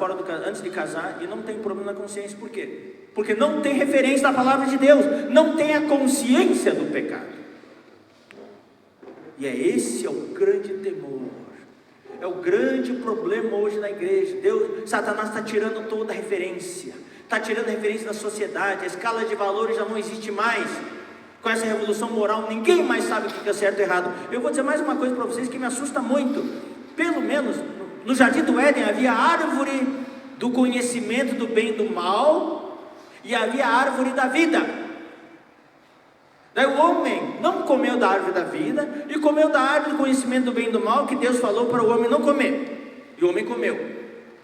antes de casar, e não tem problema na consciência? Por quê? Porque não tem referência da palavra de Deus, não tem a consciência do pecado. E esse é o grande temor, é o grande problema hoje na igreja. Satanás está tirando toda a referência, está tirando a referência da sociedade, a escala de valores já não existe mais. Com essa revolução moral, ninguém mais sabe o que é certo e errado. Eu vou dizer mais uma coisa para vocês que me assusta muito. Pelo menos no Jardim do Éden havia a árvore do conhecimento do bem e do mal, e havia a árvore da vida. Daí o homem não comeu da árvore da vida, e comeu da árvore do conhecimento do bem e do mal, que Deus falou para o homem não comer, e o homem comeu.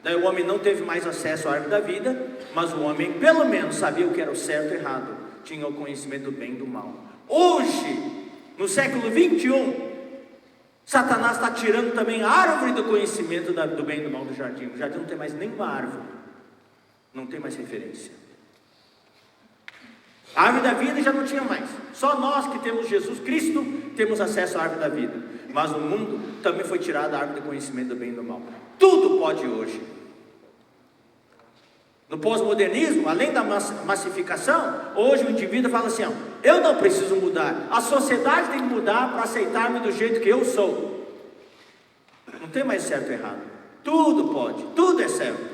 Daí o homem não teve mais acesso à árvore da vida, mas o homem pelo menos sabia o que era o certo e errado, tinha o conhecimento do bem e do mal. Hoje, no século 21, Satanás está tirando também a árvore do conhecimento do bem e do mal do jardim. O jardim não tem mais nenhuma árvore, não tem mais referência. A árvore da vida já não tinha mais. Só nós que temos Jesus Cristo temos acesso à árvore da vida. Mas no mundo também foi tirada a árvore do conhecimento do bem e do mal. Tudo pode hoje. No pós-modernismo, além da massificação, hoje o indivíduo fala assim: eu não preciso mudar, a sociedade tem que mudar para aceitar-me do jeito que eu sou. Não tem mais certo e errado, tudo pode, tudo é certo.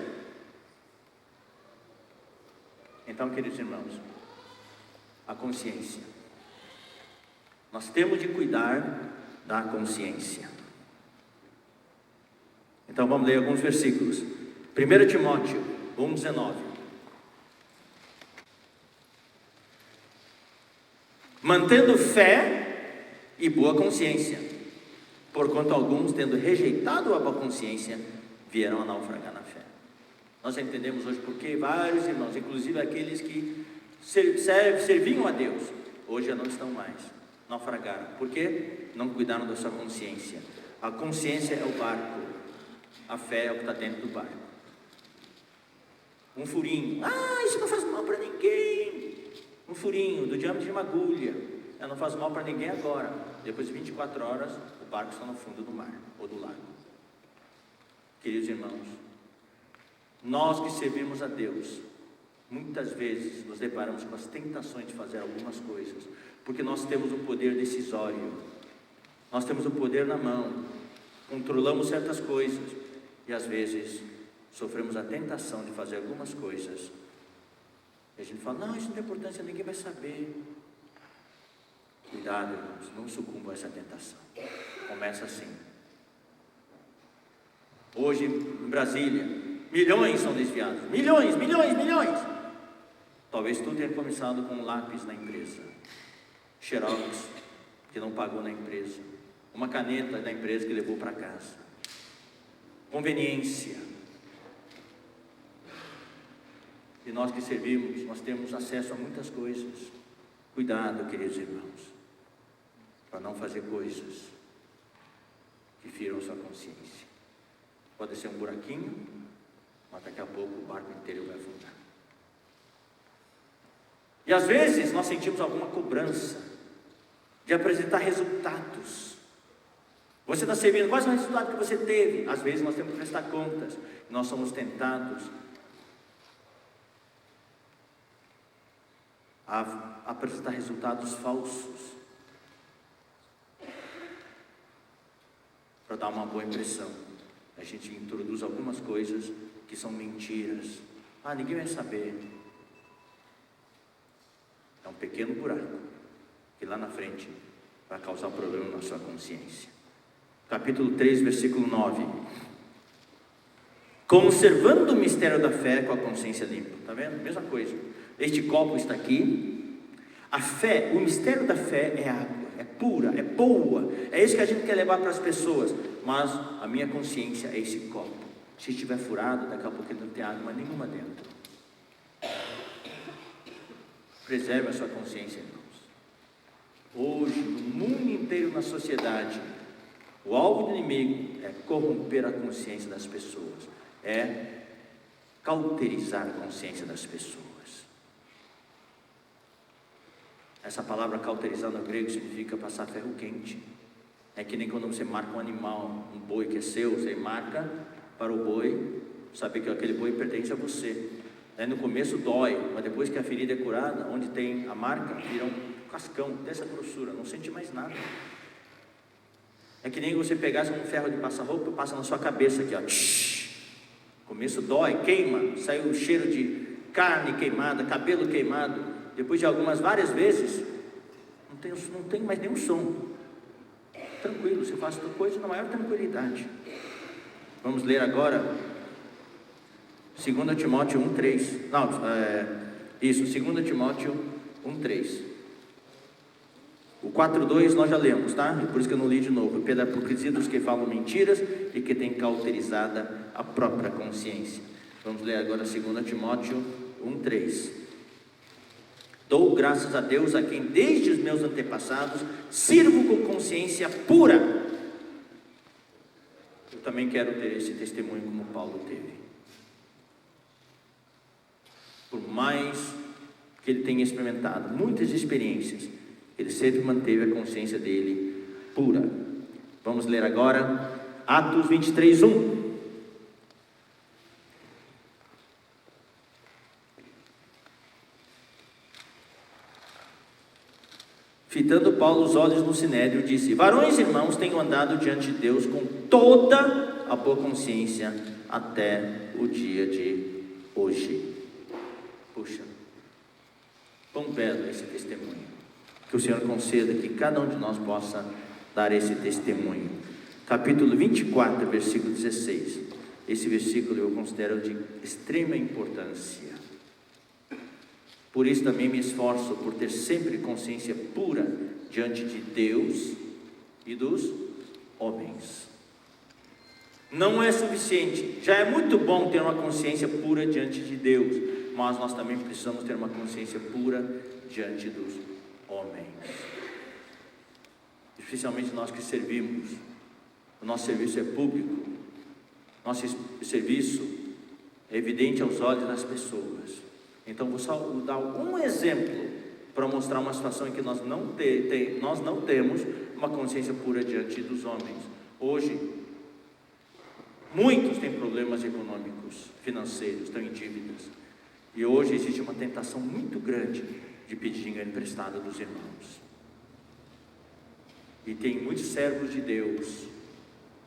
Então, queridos irmãos, a consciência, nós temos de cuidar da consciência. Então vamos ler alguns versículos. 1 Timóteo 1,19. Mantendo fé e boa consciência, porquanto alguns, tendo rejeitado a boa consciência, vieram a naufragar na fé. Nós entendemos hoje porque vários irmãos, inclusive aqueles que serviam a Deus, hoje já não estão mais, naufragaram. Por quê? Não cuidaram da sua consciência. A consciência é o barco, a fé é o que está dentro do barco. Um furinho, isso não faz mal para ninguém. Um furinho do diâmetro de uma agulha, não faz mal para ninguém agora. Depois de 24 horas, o barco está no fundo do mar ou do lago. Queridos irmãos, nós que servimos a Deus, muitas vezes nos deparamos com as tentações de fazer algumas coisas, porque nós temos um poder decisório, nós temos o poder na mão, controlamos certas coisas, e às vezes sofremos a tentação de fazer algumas coisas, e a gente fala: não, isso não tem importância, ninguém vai saber. Cuidado, irmãos, não sucumba a essa tentação. Começa assim. Hoje em Brasília, milhões são desviados, milhões. Talvez tudo tenha começado com um lápis na empresa, xerox que não pagou na empresa, uma caneta da empresa que levou para casa, conveniência. E nós que servimos, nós temos acesso a muitas coisas. Cuidado, queridos irmãos, para não fazer coisas que firam sua consciência. Pode ser um buraquinho, mas daqui a pouco o barco inteiro vai afundar. E às vezes nós sentimos alguma cobrança de apresentar resultados. Você está servindo, quais são os resultados que você teve? Às vezes nós temos que prestar contas. Nós somos tentados a apresentar resultados falsos para dar uma boa impressão. A gente introduz algumas coisas que são mentiras. Ninguém vai saber. É um pequeno buraco que lá na frente vai causar um problema na sua consciência. Capítulo 3, versículo 9. Conservando o mistério da fé com a consciência limpa. Está vendo? Mesma coisa. Este copo está aqui. A fé, o mistério da fé é água, é pura, é boa. É isso que a gente quer levar para as pessoas. Mas a minha consciência é esse copo. Se estiver furado, daqui a pouco ele não tem água nenhuma dentro. Preserve a sua consciência, irmãos. Hoje, no mundo inteiro, na sociedade, o alvo do inimigo é corromper a consciência das pessoas, é cauterizar a consciência das pessoas. Essa palavra cauterizar no grego significa passar ferro quente. É que nem quando você marca um animal, um boi que é seu, você marca para o boi saber que aquele boi pertence a você. Aí no começo dói, mas depois que a ferida é curada, onde tem a marca, vira um cascão dessa grossura, não sente mais nada. É que nem você pegasse um ferro de passar roupa e passa na sua cabeça aqui, ó. No começo dói, queima, sai o cheiro de carne queimada, cabelo queimado. Depois de várias vezes, não tem mais nenhum som. Tranquilo, você faz outra coisa na maior tranquilidade. Vamos ler agora 2 Timóteo 1,3. 2 Timóteo 1,3. O 4,2 nós já lemos, tá? Por isso que eu não li de novo. Pela hipocrisia dos que falam mentiras e que têm cauterizada a própria consciência. Vamos ler agora 2 Timóteo 1,3. Dou graças a Deus, a quem desde os meus antepassados sirvo com consciência pura. Eu também quero ter esse testemunho como Paulo teve. Por mais que ele tenha experimentado muitas experiências, ele sempre manteve a consciência dele pura. Vamos ler agora Atos 23:1. Fitando Paulo os olhos no sinédrio, disse: varões irmãos, tenho andado diante de Deus com toda a boa consciência até o dia de hoje. Puxa, quão belo esse testemunho. Que o Senhor conceda que cada um de nós possa dar esse testemunho. Capítulo 24, versículo 16. Esse versículo eu considero de extrema importância. Por isso também me esforço por ter sempre consciência pura diante de Deus e dos homens. Não é suficiente, já é muito bom ter uma consciência pura diante de Deus, mas nós também precisamos ter uma consciência pura diante dos homens. Especialmente nós que servimos. O nosso serviço é público, nosso serviço é evidente aos olhos das pessoas. Então vou só dar um exemplo para mostrar uma situação em que nós não temos uma consciência pura diante dos homens. Hoje, muitos têm problemas econômicos, financeiros, estão em dívidas. E hoje existe uma tentação muito grande de pedir dinheiro emprestado dos irmãos. E tem muitos servos de Deus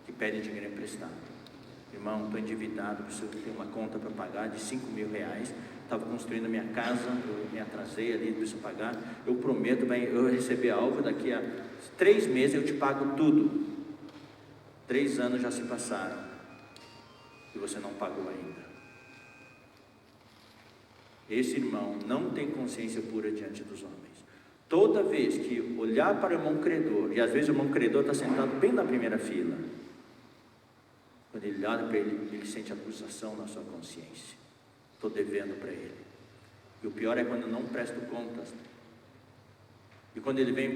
que pedem dinheiro emprestado. Irmão, estou endividado, preciso ter uma conta para pagar de 5 mil reais. Estava construindo a minha casa, eu me atrasei ali, preciso pagar. Eu prometo, eu receber algo, daqui a 3 meses eu te pago tudo. 3 anos já se passaram e você não pagou ainda. Esse irmão não tem consciência pura diante dos homens. Toda vez que olhar para o irmão credor, e às vezes o irmão credor está sentado bem na primeira fila, quando ele olha para ele, ele sente acusação na sua consciência. Estou devendo para ele. E o pior é quando eu não presto contas. E quando ele vem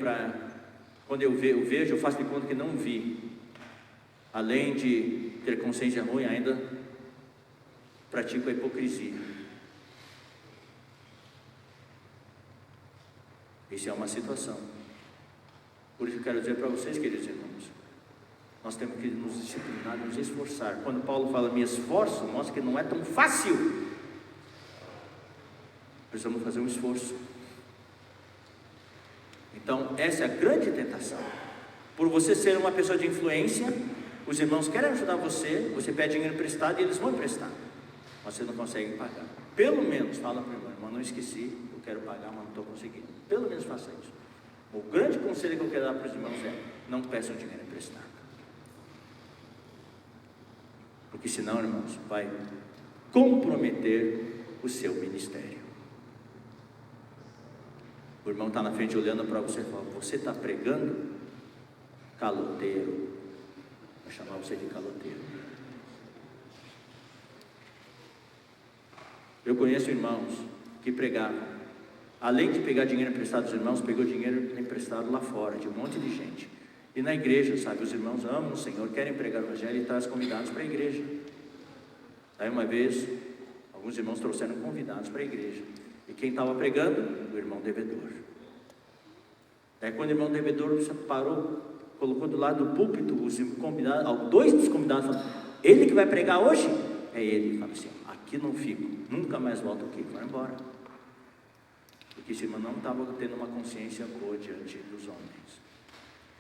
quando eu vejo, eu faço de conta que não vi. Além de ter consciência ruim, ainda pratico a hipocrisia. Isso é uma situação. Por isso eu quero dizer para vocês, queridos irmãos, nós temos que nos disciplinar, nos esforçar. Quando Paulo fala me esforço, mostra que não é tão fácil. Precisamos fazer um esforço. Então essa é a grande tentação. Por você ser uma pessoa de influência, os irmãos querem ajudar você, você pede dinheiro emprestado e eles vão emprestar, mas você não consegue pagar. Pelo menos fala para o irmão, não esqueci, eu quero pagar, mas não estou conseguindo. Pelo menos faça isso. O grande conselho que eu quero dar para os irmãos é: não peçam dinheiro emprestado, porque senão, irmãos, vai comprometer o seu ministério. O irmão está na frente olhando para você e fala: você está pregando? Caloteiro. Vou chamar você de caloteiro. Eu conheço irmãos que pregavam, além de pegar dinheiro emprestado dos irmãos, pegou dinheiro emprestado lá fora, de um monte de gente. E na igreja, sabe, os irmãos amam o Senhor, querem pregar o evangelho e traz convidados para a igreja. Aí uma vez, alguns irmãos trouxeram convidados para a igreja. E quem estava pregando? O irmão devedor. Aí quando o irmão devedor parou, colocou do lado do púlpito, os convidados, 2 dos convidados falaram: ele que vai pregar hoje? É ele. Ele falou assim: aqui não fico, nunca mais volto aqui, vai embora. Porque esse irmão não estava tendo uma consciência boa diante dos homens.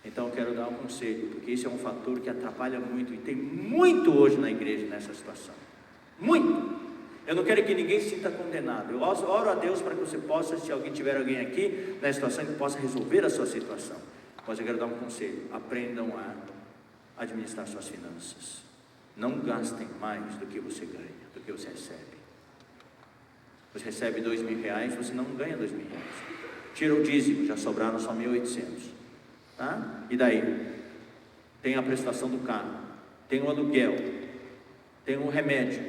Então eu quero dar um conselho, porque isso é um fator que atrapalha muito, e tem muito hoje na igreja nessa situação. Muito. Eu não quero que ninguém se sinta condenado. Eu oro a Deus para que você possa, se alguém tiver alguém aqui na situação, que possa resolver a sua situação. Mas eu quero dar um conselho: aprendam a administrar suas finanças. Não gastem mais do que você ganha, do que você recebe. Você recebe R$2.000, você não ganha R$2.000. Tira o dízimo, já sobraram só 1.800. Tá? E daí? Tem a prestação do carro, tem o aluguel, tem o remédio,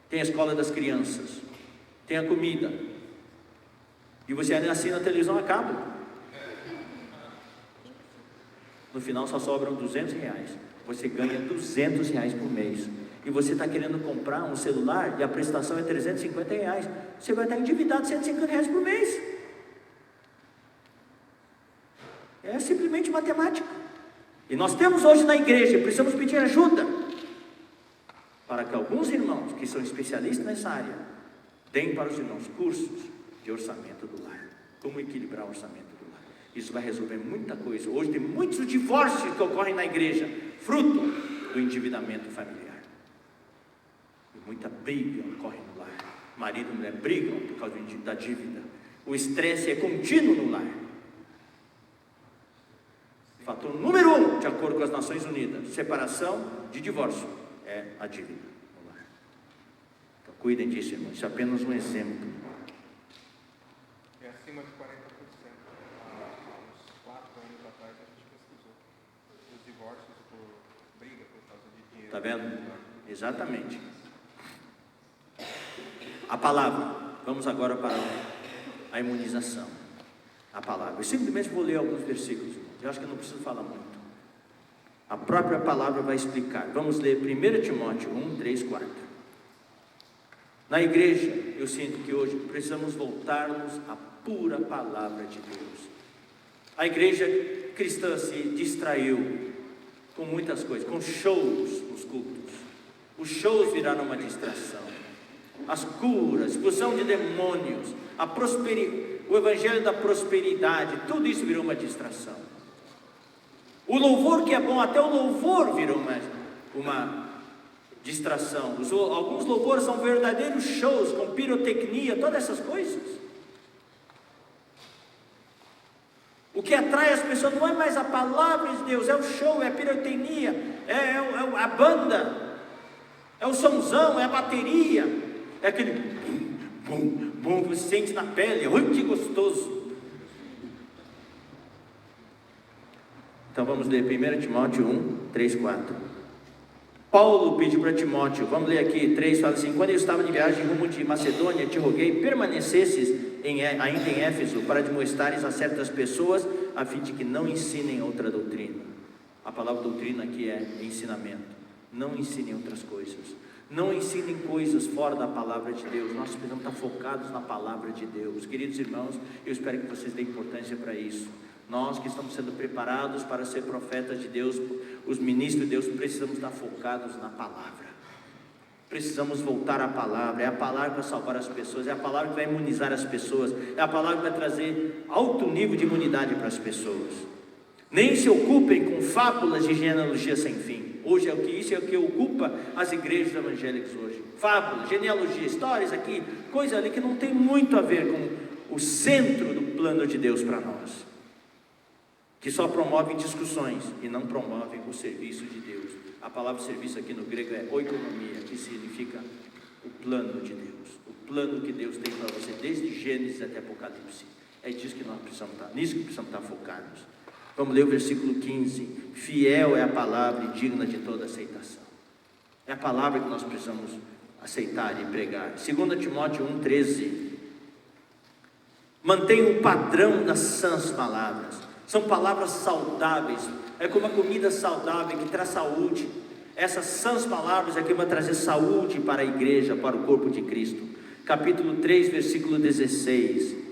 tem a escola das crianças, tem a comida, e você ainda assina a televisão a cabo. No final só sobram R$200. Você ganha R$200 por mês, e você está querendo comprar um celular e a prestação é R$350. Você vai estar endividado R$150 por mês. É simplesmente matemática. E nós temos hoje na igreja, precisamos pedir ajuda para que alguns irmãos que são especialistas nessa área deem para os irmãos cursos de orçamento do lar, como equilibrar o orçamento do lar. Isso vai resolver muita coisa. Hoje tem muitos divórcios que ocorrem na igreja, fruto do endividamento familiar. E muita briga ocorre no lar. Marido e mulher brigam por causa da dívida. O estresse é contínuo no lar. Fator número 1, de acordo com as Nações Unidas, separação de divórcio, é a dívida no lar. Então cuidem disso, irmãos. Isso é apenas um exemplo. É acima de 40%. Há uns 4 anos atrás a gente pesquisou os divórcios por briga, por causa de dinheiro. Está vendo? Exatamente. A palavra. Vamos agora para a imunização. A palavra. Eu simplesmente vou ler alguns versículos, irmãos. Eu acho que eu não preciso falar muito. A própria palavra vai explicar. Vamos ler 1 Timóteo 1, 3, 4. Na igreja, eu sinto que hoje precisamos voltarmos à pura palavra de Deus. A igreja cristã se distraiu com muitas coisas, com shows nos cultos. Os shows viraram uma distração. As curas, expulsão de demônios, o evangelho da prosperidade, tudo isso virou uma distração. O louvor que é bom, até o louvor virou uma distração. Alguns louvores são verdadeiros shows, com pirotecnia, todas essas coisas. O que atrai as pessoas não é mais a palavra de Deus, é o show, é a pirotecnia, é a banda, é o somzão, é a bateria, é aquele bum, que você sente na pele, que gostoso. Então vamos ler 1 Timóteo 1, 3, 4. Paulo pediu para Timóteo, vamos ler aqui 3, fala assim: quando eu estava de viagem rumo de Macedônia, te roguei permanecesses ainda em Éfeso, para demonstrares a certas pessoas, a fim de que não ensinem outra doutrina. A palavra doutrina aqui é ensinamento. Não ensinem outras coisas. Não ensinem coisas fora da palavra de Deus. Nós precisamos estar focados na palavra de Deus. Queridos irmãos, eu espero que vocês deem importância para isso. Nós que estamos sendo preparados para ser profetas de Deus, os ministros de Deus, precisamos estar focados na palavra. Precisamos voltar à palavra. É a palavra que vai salvar as pessoas, é a palavra que vai imunizar as pessoas, é a palavra que vai trazer alto nível de imunidade para as pessoas. Nem se ocupem com fábulas de genealogia sem fim. Hoje isso é o que ocupa as igrejas evangélicas hoje. Fábulas, genealogia, histórias aqui, coisa ali que não tem muito a ver com o centro do plano de Deus para nós, que só promovem discussões e não promovem o serviço de Deus. A palavra serviço aqui no grego é oikonomia, que significa o plano de Deus, o plano que Deus tem para você desde Gênesis até Apocalipse. É disso que nós precisamos estar, nisso que precisamos estar focados. Vamos ler o versículo 15. Fiel é a palavra e digna de toda aceitação. É a palavra que nós precisamos aceitar e pregar. 2 Timóteo 1,13. Mantenha o padrão das sãs palavras. São palavras saudáveis. É como a comida saudável que traz saúde. Essas sãs palavras é que vão trazer saúde para a igreja, para o corpo de Cristo. Capítulo 3, versículo 16.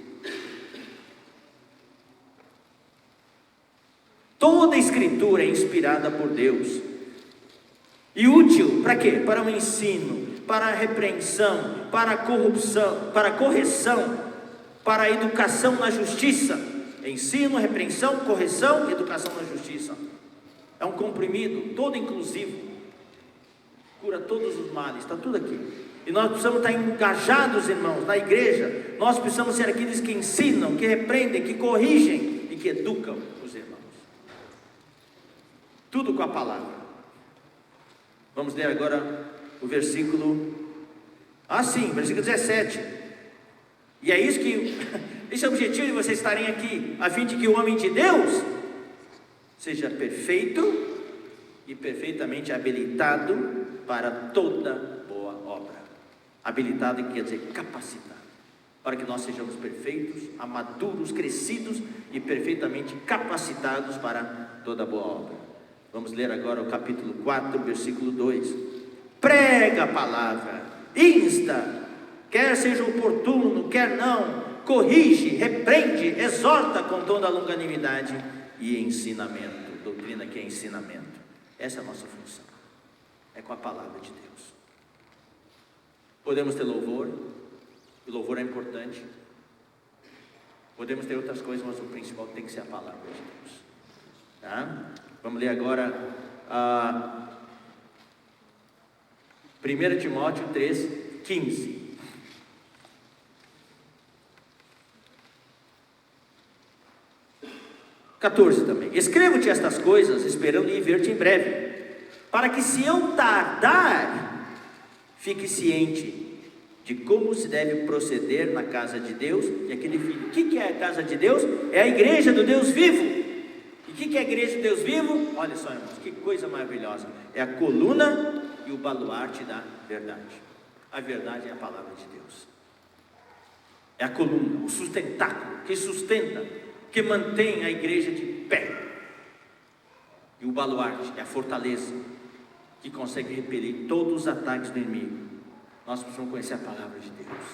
Toda a escritura é inspirada por Deus e útil para quê? Para o ensino, para a repreensão, para a corrupção, para a correção, para a educação na justiça. Ensino, repreensão, correção, educação na justiça. É um comprimido todo inclusivo, cura todos os males, está tudo aqui. E nós precisamos estar engajados, irmãos, na igreja. Nós precisamos ser aqueles que ensinam, que repreendem, que corrigem e que educam os irmãos. Tudo com a palavra. Vamos ler agora o versículo, versículo 17. E é isso que, esse é o objetivo de vocês estarem aqui, a fim de que o homem de Deus seja perfeito e perfeitamente habilitado para toda boa obra. Habilitado quer dizer capacitado, para que nós sejamos perfeitos, maduros, crescidos e perfeitamente capacitados para toda boa obra. Vamos ler agora o capítulo 4, versículo 2. Prega a palavra, insta, quer seja oportuno, quer não, corrige, repreende, exorta com toda a longanimidade e ensinamento. Doutrina que é ensinamento. Essa é a nossa função, é com a palavra de Deus. Podemos ter louvor, e louvor é importante. Podemos ter outras coisas, mas o principal tem que ser a palavra de Deus. Tá? Vamos ler agora 1 Timóteo 3, 15. Também. Escrevo-te estas coisas, esperando ir ver-te em breve, para que se eu tardar, fique ciente de como se deve proceder na casa de Deus e aquele filho. O que é a casa de Deus? É a igreja do Deus vivo. E o que é a igreja do Deus vivo? Olha só, irmãos, que coisa maravilhosa. É a coluna e o baluarte da verdade. A verdade é a palavra de Deus. É a coluna, o sustentáculo, que sustenta, que mantém a igreja de pé. E o baluarte é a fortaleza, que consegue repelir todos os ataques do inimigo. Nós precisamos conhecer a palavra de Deus.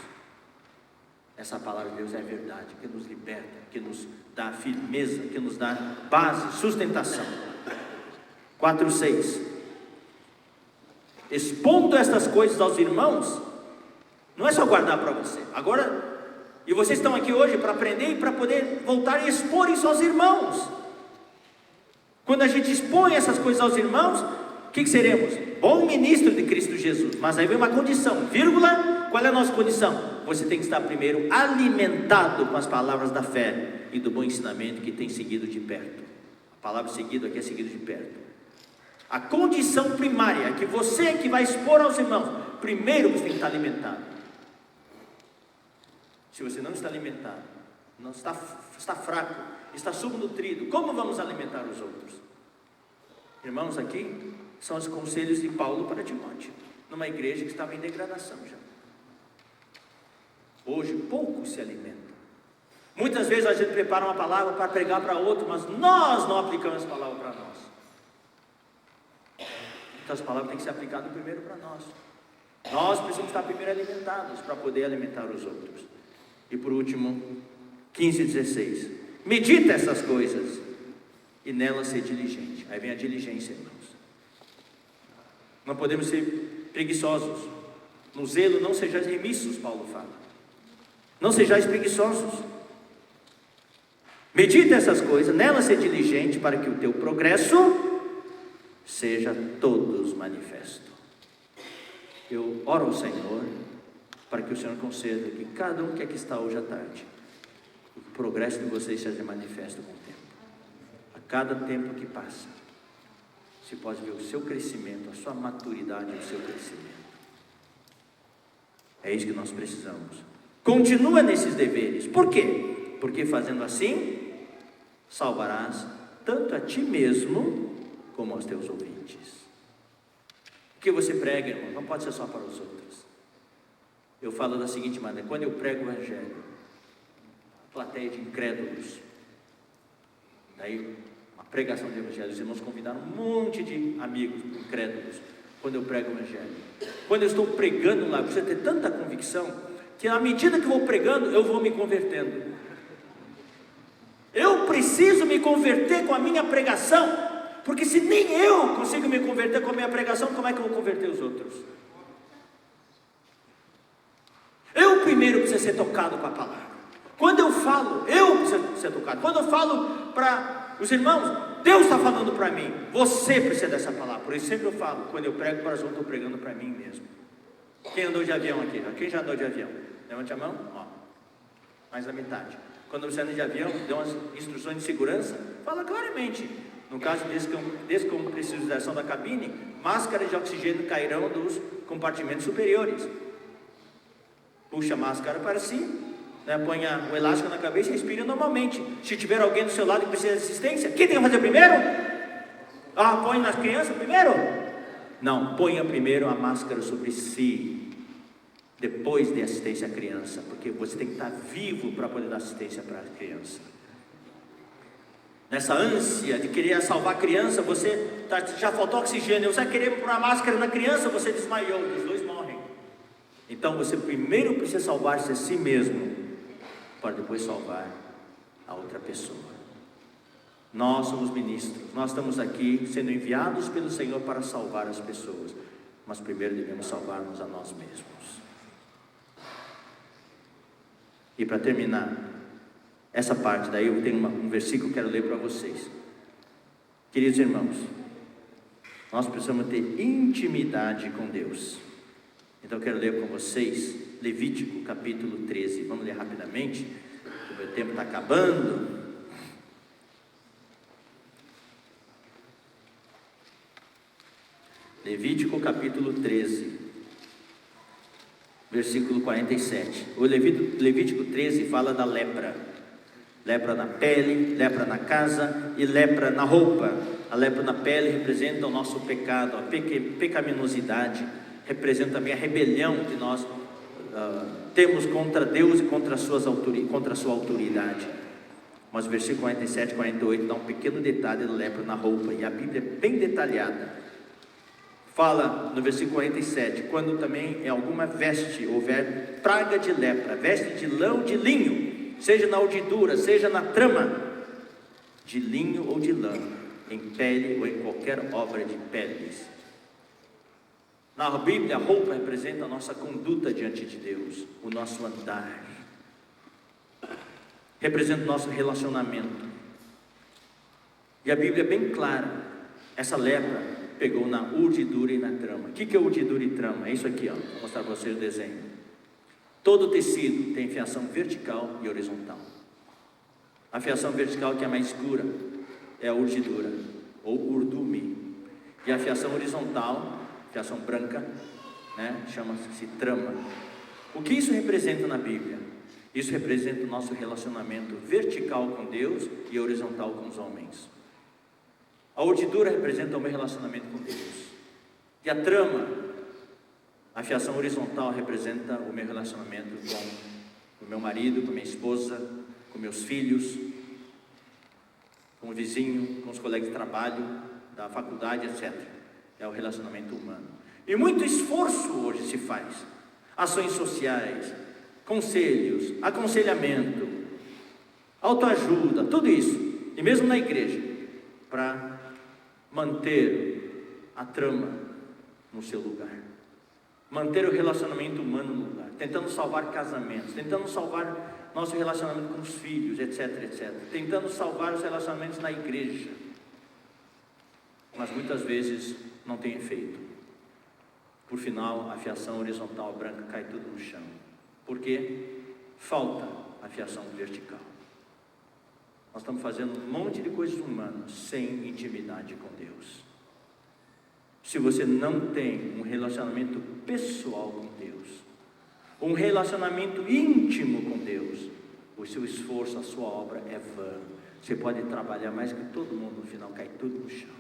Essa palavra de Deus é a verdade, que nos liberta, que nos dá firmeza, que nos dá base, sustentação. 4:6. Expondo estas coisas aos irmãos, não é só guardar para você. Agora, e vocês estão aqui hoje para aprender e para poder voltar e expor isso aos irmãos. Quando a gente expõe essas coisas aos irmãos, o que seremos? Bom ministro de Cristo Jesus. Mas aí vem uma condição, vírgula, qual é a nossa condição? Você tem que estar primeiro alimentado com as palavras da fé e do bom ensinamento que tem seguido de perto. A palavra seguido aqui é seguido de perto. A condição primária é que você que vai expor aos irmãos, primeiro você tem que estar alimentado. Se você não está alimentado, não está fraco, está subnutrido, como vamos alimentar os outros? Irmãos, aqui são os conselhos de Paulo para Timóteo, numa igreja que estava em degradação já. Hoje poucos se alimentam. Muitas vezes a gente prepara uma palavra para pregar para outro, mas nós não aplicamos essa palavra para nós. Então as palavras têm que ser aplicadas primeiro para nós. Nós precisamos estar primeiro alimentados para poder alimentar os outros. E por último, 15:16. Medita essas coisas e nelas ser diligente. Aí vem a diligência, irmãos. Não podemos ser preguiçosos. No zelo não sejais remissos, Paulo fala. Não sejais preguiçosos. Medita essas coisas, nelas ser diligente, para que o teu progresso seja todos manifesto. Eu oro ao Senhor para que o Senhor conceda que cada um que aqui está hoje à tarde, o progresso de vocês seja manifesto com o tempo. A cada tempo que passa, se pode ver o seu crescimento, a sua maturidade e o seu crescimento. É isso que nós precisamos. Continua nesses deveres. Por quê? Porque fazendo assim, salvarás tanto a ti mesmo como aos teus ouvintes. O que você prega, irmão, não pode ser só para os outros. Eu falo da seguinte maneira: quando eu prego o Evangelho, plateia de incrédulos, daí uma pregação de Evangelho, os irmãos convidaram um monte de amigos incrédulos. Quando eu prego o Evangelho, quando eu estou pregando lá, eu preciso ter tanta convicção, que à medida que eu vou pregando, eu vou me convertendo. Eu preciso me converter com a minha pregação, porque se nem eu consigo me converter com a minha pregação, como é que eu vou converter os outros? Eu primeiro preciso ser tocado com a palavra. Quando eu falo, eu preciso ser tocado. Quando eu falo para os irmãos, Deus está falando para mim, você precisa dessa palavra. Por isso sempre eu falo, quando eu prego para os outros, eu estou pregando para mim mesmo. Quem andou de avião aqui? Quem já andou de avião? Levante a mão, ó, mais da metade. Quando você anda de avião, dá umas instruções de segurança, fala claramente. No caso de descompressurização da cabine, máscaras de oxigênio cairão dos compartimentos superiores. Puxa a máscara para si, né, põe o elástico na cabeça e respira normalmente. Se tiver alguém do seu lado que precisa de assistência, quem tem que fazer primeiro? Põe nas crianças primeiro? Não, ponha primeiro a máscara sobre si, depois dê assistência à criança, porque você tem que estar vivo para poder dar assistência para a criança. Nessa ânsia de querer salvar a criança, já faltou oxigênio, você vai querer pôr a máscara na criança, você desmaiou, os dois morrem. Então você primeiro precisa salvar-se a si mesmo, para depois salvar a outra pessoa. Nós somos ministros, nós estamos aqui sendo enviados pelo Senhor para salvar as pessoas, mas primeiro devemos salvar-nos a nós mesmos. E para terminar essa parte, daí eu tenho um versículo que eu quero ler para vocês. Queridos irmãos, nós precisamos ter intimidade com Deus. Então eu quero ler com vocês Levítico capítulo 13. Vamos ler rapidamente, o meu tempo está acabando. Levítico capítulo 13, versículo 47. O Levítico 13 fala da lepra. Lepra na pele, lepra na casa e lepra na roupa. A lepra na pele representa o nosso pecado, a pecaminosidade, representa também a rebelião que nós temos contra Deus e contra a sua autoridade. Mas o versículo 47 e 48 dá um pequeno detalhe da lepra na roupa, e a Bíblia é bem detalhada. Fala no versículo 47, quando também em alguma veste houver praga de lepra, veste de lã ou de linho, seja na urdidura, seja na trama, de linho ou de lã, em pele ou em qualquer obra de peles. Na Bíblia, a roupa representa a nossa conduta diante de Deus, o nosso andar, representa o nosso relacionamento. E a Bíblia é bem clara, essa lepra pegou na urdidura e na trama. O que é urdidura e trama? É isso aqui, ó. Vou mostrar para vocês o desenho. Todo tecido tem fiação vertical e horizontal. A fiação vertical, que é mais escura, é a urdidura, ou urdume. E a fiação horizontal, fiação branca, né, chama-se trama. O que isso representa na Bíblia? Isso representa o nosso relacionamento vertical com Deus e horizontal com os homens. A urdidura representa o meu relacionamento com Deus. E a trama, a fiação horizontal, representa o meu relacionamento com o meu marido, com a minha esposa, com meus filhos, com o vizinho, com os colegas de trabalho, da faculdade, etc. É o relacionamento humano. E muito esforço hoje se faz. Ações sociais, conselhos, aconselhamento, autoajuda, tudo isso. E mesmo na igreja, para manter a trama no seu lugar. Manter o relacionamento humano no lugar. Tentando salvar casamentos, tentando salvar nosso relacionamento com os filhos, etc, etc. Tentando salvar os relacionamentos na igreja. Mas muitas vezes não tem efeito. Por final, a fiação horizontal branca cai tudo no chão. Por quê? Falta a fiação vertical. Nós estamos fazendo um monte de coisas humanas sem intimidade com Deus. Se você não tem um relacionamento pessoal com Deus, um relacionamento íntimo com Deus, o seu esforço, a sua obra é vã. Você pode trabalhar mais que todo mundo, no final cai tudo no chão.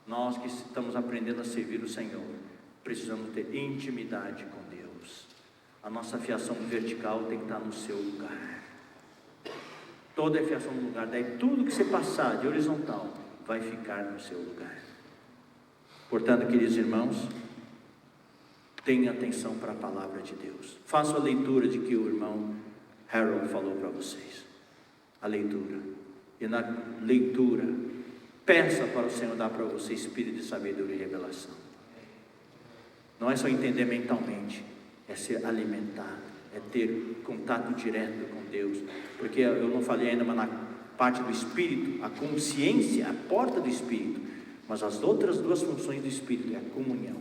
Nós que estamos aprendendo a servir o Senhor, precisamos ter intimidade com Deus. a nossa fiação vertical tem que estar no seu lugar. Toda a fiação no lugar, daí tudo que você passar de horizontal vai ficar no seu lugar. Portanto, queridos irmãos, tenha atenção para a palavra de Deus. Faça a leitura de que o irmão Harold falou para vocês. A leitura. E na leitura, peça para o Senhor dar para você espírito de sabedoria e revelação. Não é só entender mentalmente, é se alimentar, é ter contato direto com Deus. Porque eu não falei ainda, mas na parte do espírito, a consciência, a porta do espírito, mas as outras duas funções do espírito é a comunhão,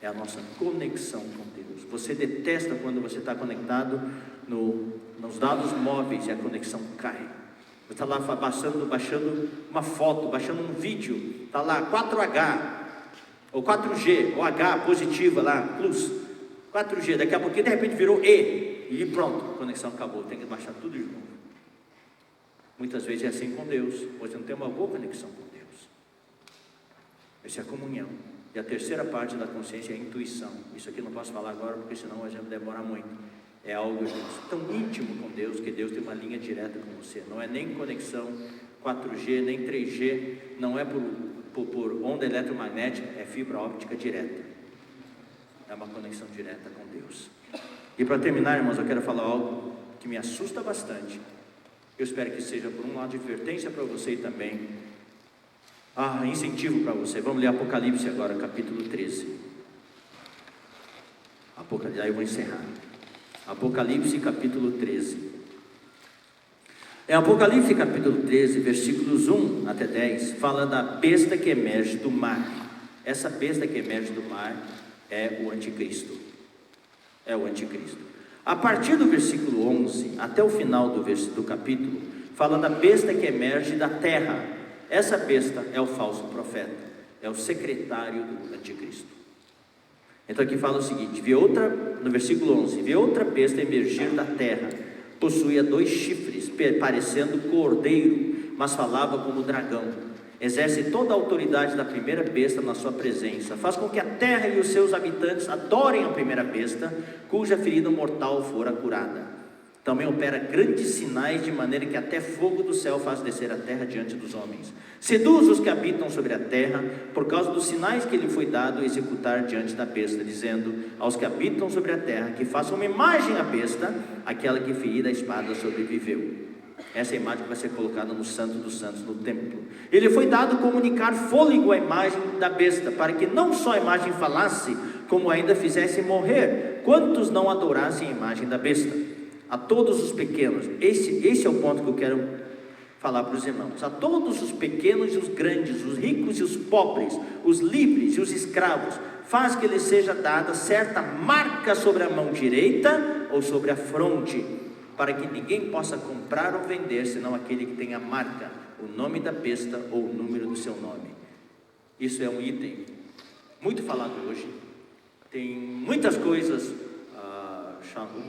é a nossa conexão com Deus. Você detesta quando você está conectado nos dados móveis e a conexão cai. Você está lá baixando uma foto, baixando um vídeo, está lá 4H, ou 4G, ou H positiva lá, plus, 4G, daqui a pouquinho de repente virou E, e pronto, a conexão acabou, tem que baixar tudo de novo. Muitas vezes é assim com Deus, você não tem uma boa conexão com Deus. Essa é a comunhão. E a terceira parte da consciência é a intuição. Isso aqui não posso falar agora, porque senão a gente demora muito. É algo tão íntimo com Deus, que Deus tem uma linha direta com você. Não é nem conexão 4G, nem 3G, não é por onda eletromagnética, é fibra óptica direta. É uma conexão direta com Deus. E para terminar, irmãos, eu quero falar algo que me assusta bastante. Eu espero que seja, por um lado, advertência para você e também incentivo para você. Vamos ler Apocalipse agora, capítulo 13. Aí eu vou encerrar. Apocalipse, capítulo 13. Em Apocalipse, capítulo 13, versículos 1 até 10, fala da besta que emerge do mar. Essa besta que emerge do mar é o anticristo. É o anticristo. A partir do versículo 11 até o final do capítulo, fala da besta que emerge da terra. Essa besta é o falso profeta, é o secretário do anticristo. Então aqui fala o seguinte, no versículo 11, vê outra besta emergir da terra, possuía 2 chifres, parecendo cordeiro, mas falava como dragão. Exerce toda a autoridade da primeira besta na sua presença, faz com que a terra e os seus habitantes adorem a primeira besta, cuja ferida mortal fora curada. Também opera grandes sinais, de maneira que até fogo do céu faz descer a terra diante dos homens. Seduz os que habitam sobre a terra, por causa dos sinais que lhe foi dado executar diante da besta, dizendo aos que habitam sobre a terra, que façam uma imagem à besta, aquela que ferida a espada sobreviveu. Essa imagem vai ser colocada no Santo dos Santos, no templo. Ele foi dado comunicar fôlego à imagem da besta, para que não só a imagem falasse, como ainda fizesse morrer quantos não adorassem a imagem da besta. A todos os pequenos, esse é o ponto que eu quero falar para os irmãos. A todos os pequenos e os grandes, os ricos e os pobres, os livres e os escravos, faz que lhes seja dada certa marca sobre a mão direita ou sobre a fronte, para que ninguém possa comprar ou vender, senão aquele que tem a marca, o nome da besta ou o número do seu nome. Isso é um item muito falado hoje. Tem muitas coisas,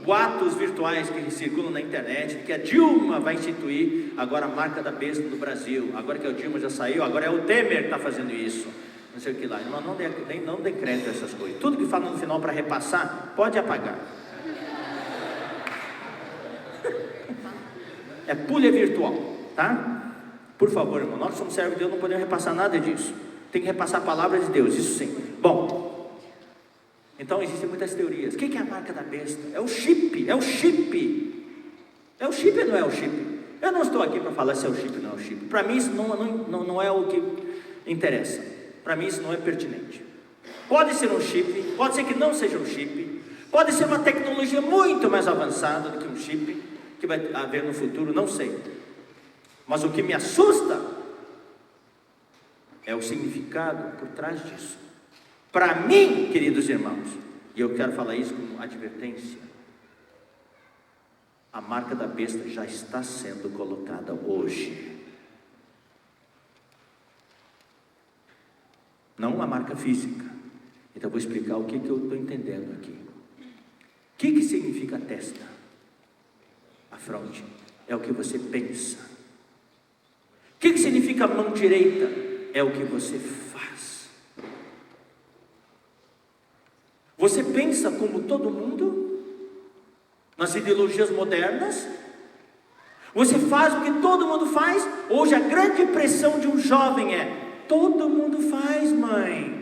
boatos virtuais que circulam na internet, que a Dilma vai instituir agora a marca da besta no Brasil. Agora que a Dilma já saiu, agora é o Temer que está fazendo isso. Não sei o que lá. Não dê crédito a essas coisas. Tudo que fala no final para repassar, pode apagar. É pulha virtual, tá? Por favor, irmão, nós somos servos de Deus, não podemos repassar nada disso. Tem que repassar a palavra de Deus, isso sim. Bom, então existem muitas teorias. O que é a marca da besta? É o chip, é o chip. É o chip ou não é o chip? Eu não estou aqui para falar se é o chip ou não é o chip. Para mim isso não é o que interessa. Para mim isso não é pertinente. Pode ser um chip, pode ser que não seja um chip, pode ser uma tecnologia muito mais avançada do que um chip que vai haver no futuro, não sei. Mas o que me assusta é o significado por trás disso. Para mim, queridos irmãos, e eu quero falar isso como advertência, a marca da besta já está sendo colocada hoje. Não uma marca física. Então eu vou explicar o que eu estou entendendo aqui. O que significa a testa? A fronte é o que você pensa. O que significa a mão direita? É o que você faz. Você pensa como todo mundo? nas ideologias modernas. Você faz o que todo mundo faz. Hoje a grande impressão de um jovem é: todo mundo faz, mãe.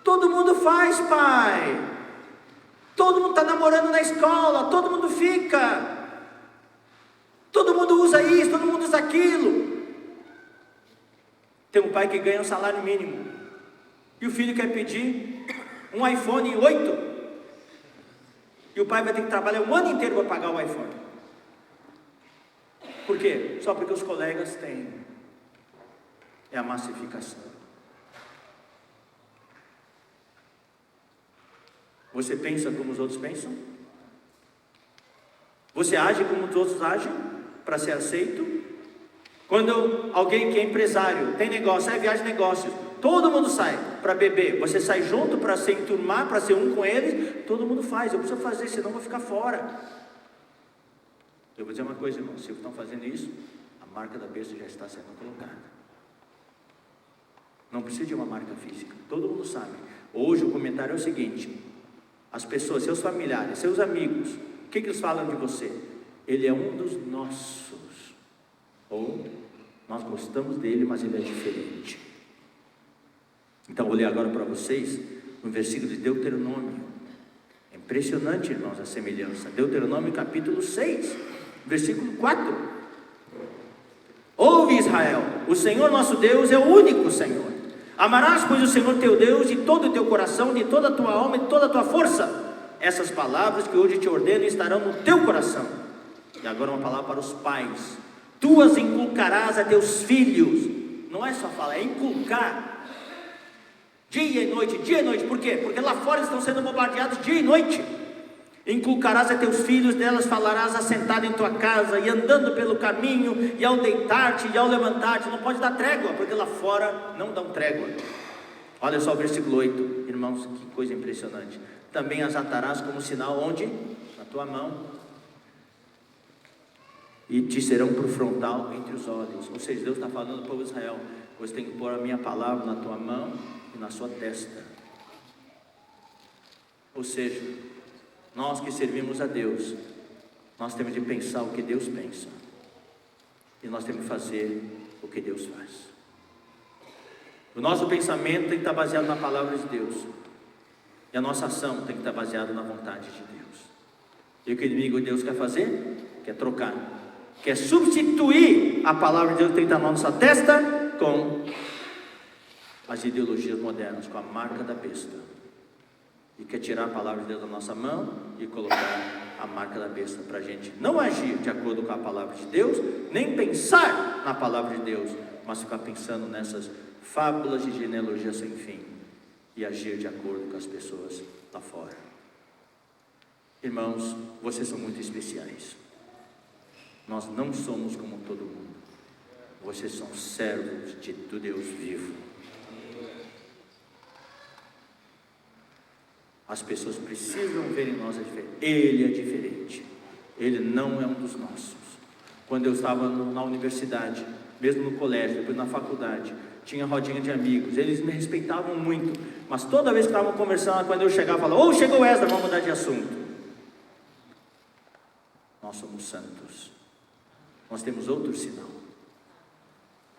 Todo mundo faz, pai. Todo mundo está namorando na escola, todo mundo fica. Todo mundo usa isso, todo mundo usa aquilo. Tem um pai que ganha um salário mínimo e o filho quer pedir um iPhone 8. E o pai vai ter que trabalhar um ano inteiro para pagar o iPhone. Por quê? Só porque os colegas têm. É a massificação. Você pensa como os outros pensam? Você age como os outros agem para ser aceito? Quando alguém que é empresário, tem negócio, sai viagem de negócios, todo mundo sai para beber, você sai junto para se enturmar, para ser um com eles, todo mundo faz. Eu preciso fazer, senão eu vou ficar fora. Eu vou dizer uma coisa, irmão: se estão fazendo isso, a marca da besta já está sendo colocada. Não precisa de uma marca física, todo mundo sabe. Hoje o comentário é o seguinte: as pessoas, seus familiares, seus amigos, o que eles falam de você? Ele é um dos nossos. Ou nós gostamos dele, mas ele é diferente. Então vou ler agora para vocês no versículo de Deuteronômio. É impressionante, irmãos, a semelhança. Deuteronômio capítulo 6, versículo 4. Ouve, Israel, o Senhor nosso Deus é o único Senhor. Amarás, pois, o Senhor teu Deus de todo o teu coração, de toda a tua alma e de toda a tua força. Essas palavras que hoje te ordeno estarão no teu coração. E agora uma palavra para os pais: tu as inculcarás a teus filhos. Não é só falar, é inculcar. Dia e noite. Por quê? Porque lá fora estão sendo bombardeados dia e noite. Inculcarás a teus filhos, delas falarás assentado em tua casa, e andando pelo caminho, e ao deitar-te, e ao levantar-te. Não pode dar trégua, porque lá fora não dão trégua. Olha só o versículo 8, irmãos, que coisa impressionante. Também as atarás como sinal onde? Na tua mão, e te serão por frontal entre os olhos. Ou seja, Deus está falando ao povo de Israel: você tem que pôr a minha palavra na tua mão e na sua testa. Ou seja, nós que servimos a Deus, nós temos de pensar o que Deus pensa, e nós temos de fazer o que Deus faz. O nosso pensamento tem que estar baseado na palavra de Deus, e a nossa ação tem que estar baseada na vontade de Deus. E o que o inimigo de Deus quer fazer? Quer trocar, quer substituir a palavra de Deus que tem que estar na nossa testa com as ideologias modernas, com a marca da besta. E quer tirar a palavra de Deus da nossa mão e colocar a marca da besta, para a gente não agir de acordo com a palavra de Deus, nem pensar na palavra de Deus, mas ficar pensando nessas fábulas de genealogia sem fim, e agir de acordo com as pessoas lá fora. Irmãos, vocês são muito especiais. Nós não somos como todo mundo. Vocês são servos do Deus vivo. As pessoas precisam ver em nós a diferença. Ele é diferente. Ele não é um dos nossos. Quando eu estava na universidade, mesmo no colégio, depois na faculdade, tinha rodinha de amigos. Eles me respeitavam muito, mas toda vez que estavam conversando, quando eu chegava, falava: chegou Esdra, vamos mudar de assunto. Nós somos santos. Nós temos outro sinal.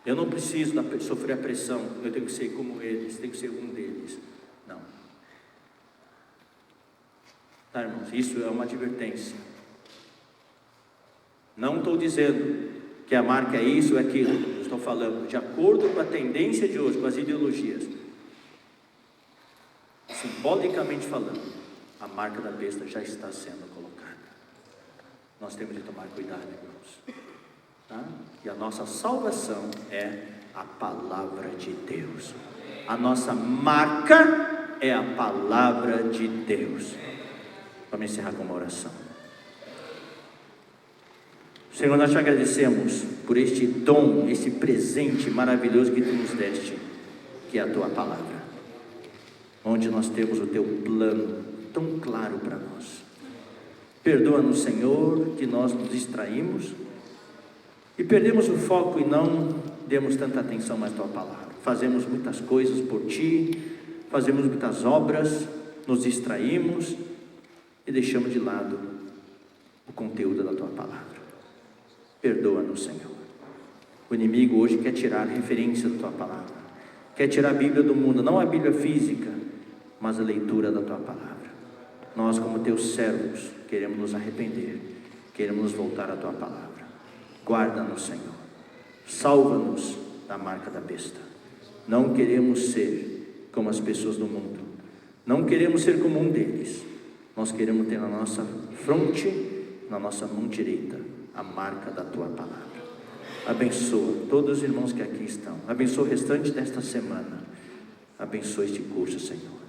Eu não preciso sofrer a pressão, eu tenho que ser como eles, tenho que ser um deles. Não. Tá, irmãos? Isso é uma advertência. Não estou dizendo que a marca é isso ou aquilo. Eu estou falando de acordo com a tendência de hoje, com as ideologias. Simbolicamente falando, a marca da besta já está sendo colocada. Nós temos de tomar cuidado, irmãos. Tá? E a nossa salvação é a palavra de Deus. A nossa marca é a palavra de Deus. Vamos encerrar com uma oração. Senhor, nós te agradecemos por este dom, este presente maravilhoso que tu nos deste, que é a tua palavra, onde nós temos o teu plano tão claro para nós. Perdoa-nos, Senhor, que nós nos distraímos e perdemos o foco e não demos tanta atenção mais à tua palavra. Fazemos muitas coisas por ti, fazemos muitas obras, nos distraímos e e deixamos de lado o conteúdo da tua palavra. Perdoa-nos, Senhor. O inimigo hoje quer tirar a referência da tua palavra, quer tirar a Bíblia do mundo, não a Bíblia física, mas a leitura da tua palavra. Nós, como teus servos, queremos nos arrepender, queremos nos voltar à tua palavra. Guarda-nos, Senhor. Salva-nos da marca da besta. Não queremos ser como as pessoas do mundo, não queremos ser como um deles. Nós queremos ter na nossa fronte, na nossa mão direita, a marca da tua palavra. Abençoa todos os irmãos que aqui estão, abençoa o restante desta semana, abençoa este curso, Senhor.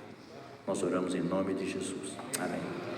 Nós oramos em nome de Jesus, amém.